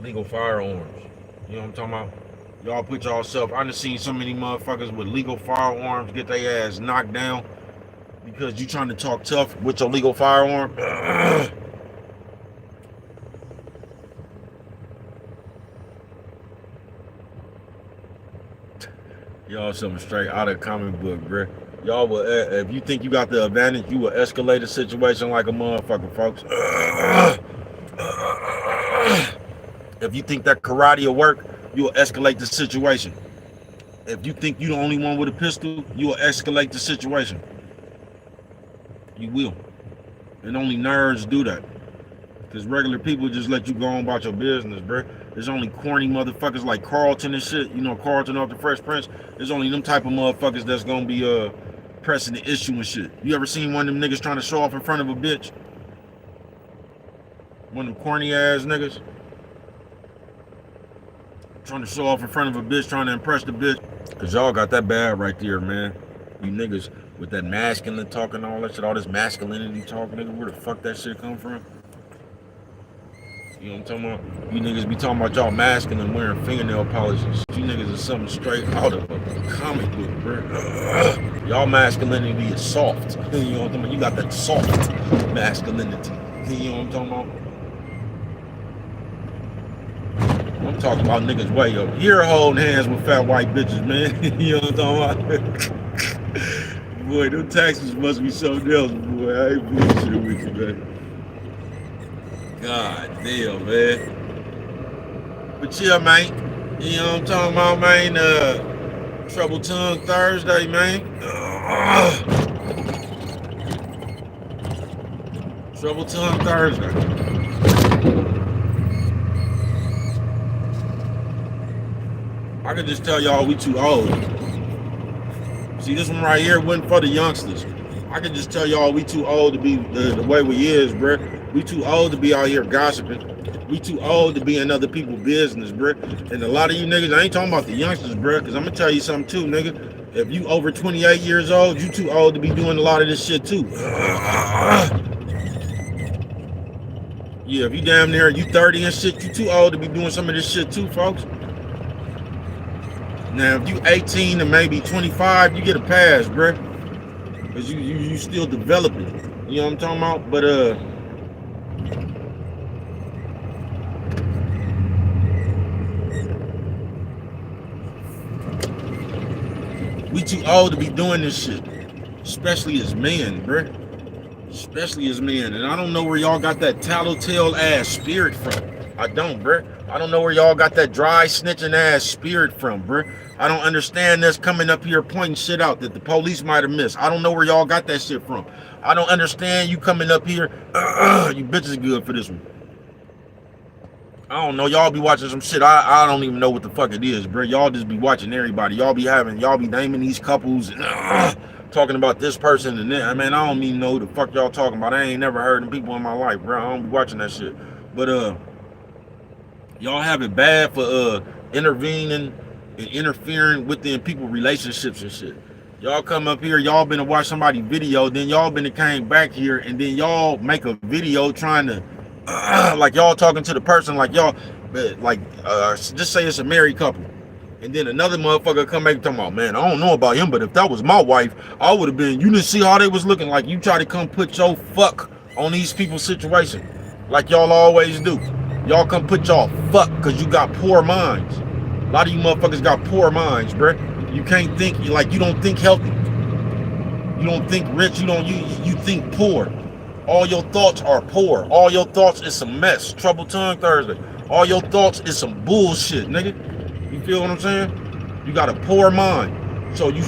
legal firearms. You know what I'm talking about? Y'all put yourself. I done seen so many motherfuckers with legal firearms get their ass knocked down because you trying to talk tough with your legal firearm. Y'all something straight out of comic book, bruh. Y'all will, if you think you got the advantage, you will escalate a situation like a motherfucker, folks. If you think that karate will work, you will escalate the situation. If you think you the only one with a pistol, you will escalate the situation. You will. And only nerds do that. Because regular people just let you go on about your business, bruh. There's only corny motherfuckers like Carlton and shit. You know, Carlton off the Fresh Prince. There's only them type of motherfuckers that's gonna be pressing the issue and shit. You ever seen one of them niggas trying to show off in front of a bitch? One of them corny ass niggas trying to show off in front of a bitch, trying to impress the bitch. Cause y'all got that bad right there, man. You niggas with that masculine talk and all that shit, all this masculinity talk, nigga, where the fuck that shit come from? You know what I'm talking about? You niggas be talking about y'all masculine wearing fingernail polishes. You niggas is something straight out of a comic book, bro. Y'all masculinity is soft. You know what I'm talking about? You got that soft masculinity. You know what I'm talking about? I'm talking about niggas way up here holding hands with fat white bitches, man. You know what I'm talking about? Boy, them taxes must be something else, boy. I ain't bullshitting with you, man. God damn, man. But yeah, man. You know what I'm talking about, man? Trouble Tongue Thursday, man. Trouble Tongue Thursday. I could just tell y'all we too old. See, this one right here wasn't for the youngsters. I could just tell y'all we too old to be the way we is, bruh. We too old to be out here gossiping. We too old to be in other people's business, bruh. And a lot of you niggas, I ain't talking about the youngsters, bruh, because I'm going to tell you something too, nigga. If you over 28 years old, you too old to be doing a lot of this shit too. Yeah, if you damn near, you 30 and shit, you too old to be doing some of this shit too, folks. Now, if you 18 and maybe 25, you get a pass, bruh. Because you still developing. You know what I'm talking about? But, we too old to be doing this shit. Especially as men, bruh. Especially as men. And I don't know where y'all got that tattletale ass spirit from. I don't, bruh. I don't know where y'all got that dry snitching ass spirit from, bruh. I don't understand this coming up here pointing shit out that the police might have missed. I don't know where y'all got that shit from. I don't understand you coming up here. You bitches good for this one. I don't know. Y'all be watching some shit. I don't even know what the fuck it is, bro. Y'all just be watching everybody. Y'all be naming these couples and talking about this person and that. I mean, I don't even know who the fuck y'all talking about. I ain't never heard of people in my life, bro. I don't be watching that shit. But y'all have it bad for intervening and interfering within people's relationships and shit. Y'all come up here, y'all been to watch somebody's video, then y'all been to came back here, and then y'all make a video trying to like y'all talking to the person like y'all just say it's a married couple, and then another motherfucker come back talking about, man, I don't know about him, but if that was my wife, I would have been, you didn't see how they was looking, like you try to come put your fuck on these people's situation, like y'all always do. Y'all come put y'all fuck because you got poor minds. A lot of you motherfuckers got poor minds, bruh. You can't think, like, you don't think healthy. You don't think rich. You think poor. All your thoughts are poor. All your thoughts is some mess. Trouble Tongue Thursday. All your thoughts is some bullshit, nigga. You feel what I'm saying? You got a poor mind. So you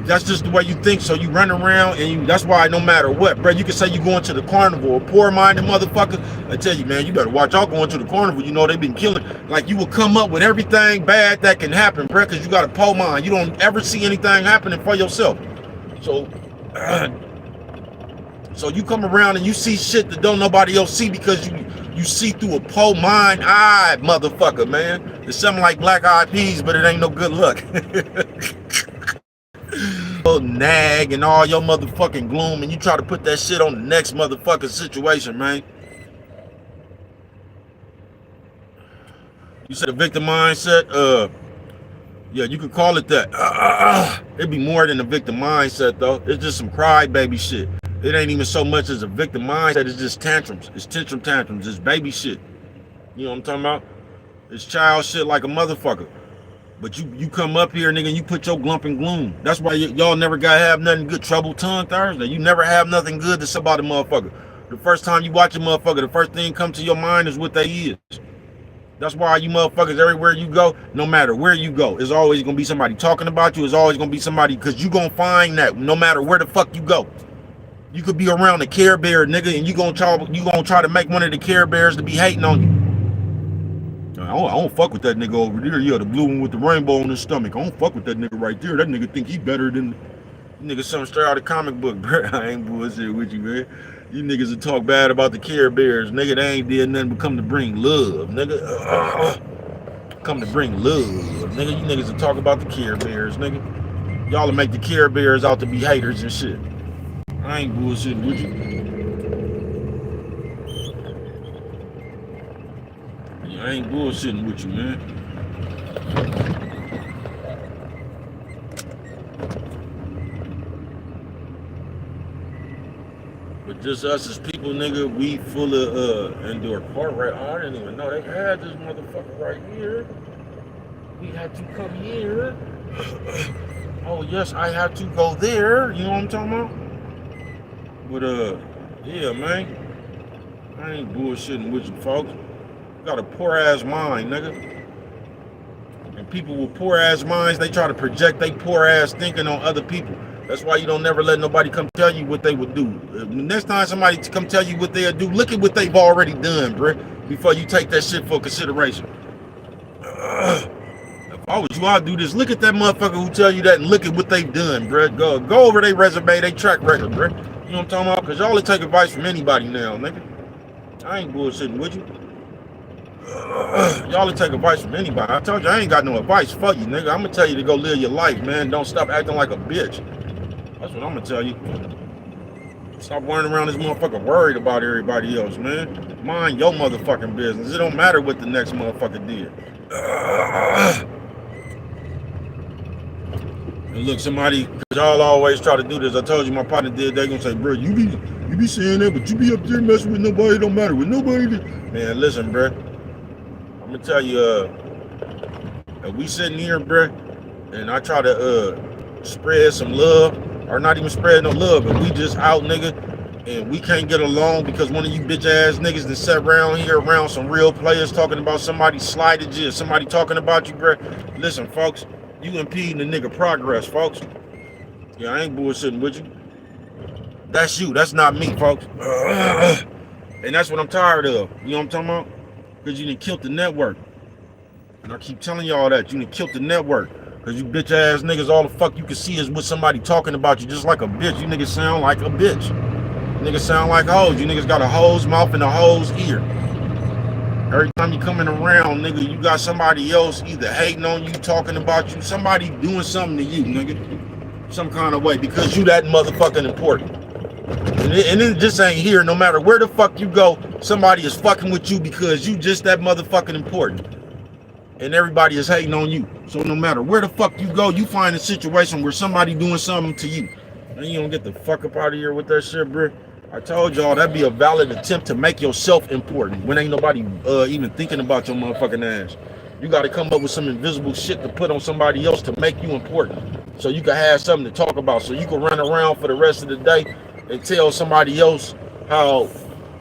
that's just the way you think. So you run around and that's why no matter what, bro, you can say you going to the carnival, a poor-minded motherfucker. I tell you, man, you better watch out going to the carnival. You know they've been killing. Like you will come up with everything bad that can happen, bro, because you got a poor mind. You don't ever see anything happening for yourself. So so you come around and you see shit that don't nobody else see because you see through a poor mind eye, motherfucker, man. It's something like Black Eyed Peas, but it ain't no good luck. Nag and all your motherfucking gloom, and you try to put that shit on the next motherfucking situation, man. You said a victim mindset? Yeah, you could call it that. It'd be more than a victim mindset, though. It's just some crybaby shit. It ain't even so much as a victim mindset. It's just tantrums. It's tantrums. It's baby shit. You know what I'm talking about? It's child shit like a motherfucker. But you come up here, nigga, and you put your glump and gloom. That's why y'all never gotta have nothing good. Trouble Tongue Thursday. You never have nothing good to say about a motherfucker. The first time you watch a motherfucker, the first thing come to your mind is what they is. That's why you motherfuckers, everywhere you go, no matter where you go, there's always gonna be somebody talking about you. There's always gonna be somebody, because you gonna find that no matter where the fuck you go. You could be around the Care Bear, nigga, and you gonna try to make one of the Care Bears to be hating on you. I don't fuck with that nigga over there. Yeah, the blue one with the rainbow on his stomach. I don't fuck with that nigga right there. That nigga think he better than nigga something straight out of comic book, bro. I ain't bullshit with you, man. You niggas will talk bad about the Care Bears, nigga. They ain't did nothing but come to bring love, nigga. Come to bring love, nigga. You niggas will talk about the Care Bears, nigga. Y'all will make the Care Bears out to be haters and shit. I ain't bullshitting with you. I ain't bullshitting with you, man. But just us as people, nigga, we full of indoor car right. I didn't even know they had this motherfucker right here. We had to come here. Oh yes, I had to go there. You know what I'm talking about? But yeah, man. I ain't bullshitting with you, folks. Got a poor ass mind, nigga. And people with poor ass minds, they try to project they poor ass thinking on other people. That's why you don't never let nobody come tell you what they would do. Next time somebody come tell you what they'll do, look at what they've already done, bro, before you take that shit for consideration. If I was you, I'd do this. Look at that motherfucker who tell you that and look at what they've done, bro. Go over their resume, their track record, bro. You know what I'm talking about? Because y'all will take advice from anybody now, nigga. I ain't bullshitting with you. Y'all will take advice from anybody. I told you I ain't got no advice for you, nigga. I'm gonna tell you to go live your life, man. Don't stop acting like a bitch. That's what I'm gonna tell you. Stop running around this motherfucker worried about everybody else, man. Mind your motherfucking business. It don't matter what the next motherfucker did. And look, somebody, cause y'all always try to do this. I told you my partner did. They gonna say, bro, you be saying that, but you be up there messing with nobody. It don't matter with nobody. Man, listen, bro. I'm gonna tell you, if we sitting here, bro, and I try to spread some love, or not even spread no love, but we just out, nigga, and we can't get along because one of you bitch ass niggas that sat around here around some real players talking about somebody slighted you, somebody talking about you, bro. Listen, folks, you impeding the nigga progress, folks. Yeah, I ain't bullshitting with you. That's you. That's not me, folks. And that's what I'm tired of. You know what I'm talking about? Because you done killed the network. And I keep telling y'all that. You done killed the network. Because you bitch ass niggas, all the fuck you can see is with somebody talking about you just like a bitch. You niggas sound like a bitch. You niggas sound like hoes. You niggas got a hoe's mouth and a hoe's ear. Every time you coming around, nigga, you got somebody else either hating on you, talking about you, somebody doing something to you, nigga. Some kind of way. Because you that motherfucking important. And it just ain't here. No matter where the fuck you go, somebody is fucking with you because you just that motherfucking important. And everybody is hating on you. So no matter where the fuck you go, you find a situation where somebody doing something to you. And you don't get the fuck up out of here with that shit, bro. I told y'all that'd be a valid attempt to make yourself important when ain't nobody even thinking about your motherfucking ass. You got to come up with some invisible shit to put on somebody else to make you important, so you can have something to talk about, so you can run around for the rest of the day and tell somebody else how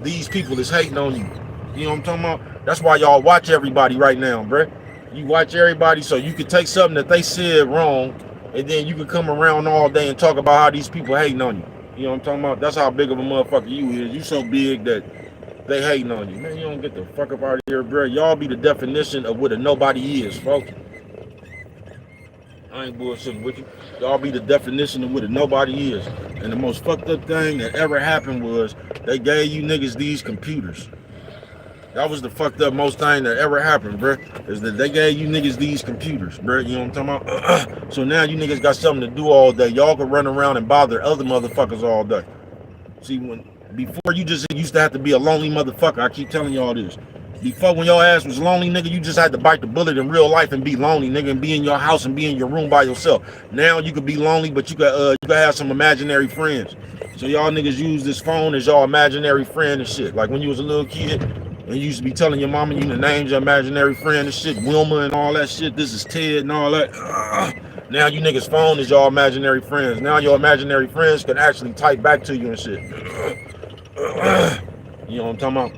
these people is hating on you. You know what I'm talking about? That's why y'all watch everybody right now, bruh. You watch everybody so you can take something that they said wrong, and then you can come around all day and talk about how these people hating on you. You know what I'm talking about? That's how big of a motherfucker you is. You so big that they hating on you. Man, you don't get the fuck up out of here, bro. Y'all be the definition of what a nobody is, folks. I ain't bullshitting with you. Y'all be the definition of what a nobody is. And the most fucked up thing that ever happened was they gave you niggas these computers. That was the fucked up most thing that ever happened, bro. Is that they gave you niggas these computers, bro. You know what I'm talking about? So now you niggas got something to do all day. Y'all can run around and bother other motherfuckers all day. See, before you just used to have to be a lonely motherfucker. I keep telling y'all this. Before, when your ass was lonely, nigga, you just had to bite the bullet in real life and be lonely, nigga, and be in your house and be in your room by yourself. Now you could be lonely, but you could have some imaginary friends. So y'all niggas use this phone as y'all imaginary friend and shit. Like when you was a little kid, and you used to be telling your mama you named your imaginary friend and shit, Wilma and all that shit. This is Ted and all that. Now you niggas' phone is y'all imaginary friends. Now your imaginary friends can actually type back to you and shit. You know what I'm talking about?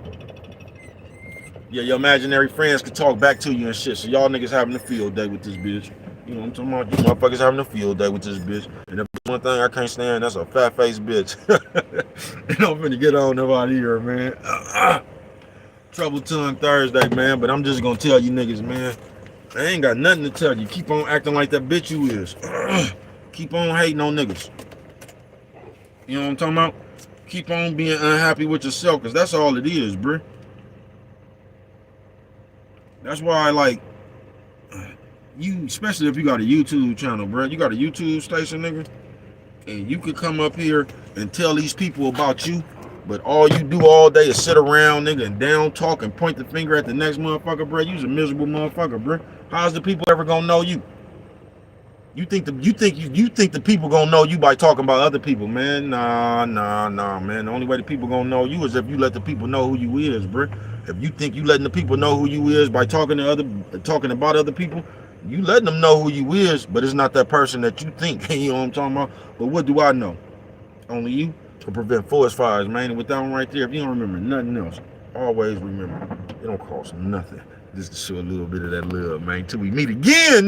Yeah, your imaginary friends can talk back to you and shit. So y'all niggas having a field day with this bitch. You know what I'm talking about? You motherfuckers having a field day with this bitch. And if one thing I can't stand, that's a fat-faced bitch. And I'm finna get on nobody here, man. Trouble Tongue Thursday, man. But I'm just gonna tell you niggas, man. I ain't got nothing to tell you. Keep on acting like that bitch you is. Keep on hating on niggas. You know what I'm talking about? Keep on being unhappy with yourself, because that's all it is, bruh. That's why I like you, especially if you got a YouTube channel, bruh. You got a YouTube station, nigga, and you could come up here and tell these people about you, but all you do all day is sit around, nigga, and down talk and point the finger at the next motherfucker, bruh. You's a miserable motherfucker, bruh. How's the people ever gonna know you? You think the people gonna know you by talking about other people, man? Nah, man. The only way the people gonna know you is if you let the people know who you is, bruh. If you think you letting the people know who you is by talking about other people, you letting them know who you is, but it's not that person that you think. You know what I'm talking about? But what do I know? Only you can prevent forest fires, man. And with that one right there, if you don't remember nothing else, always remember, it don't cost nothing just to show a little bit of that love, man. Till we meet again.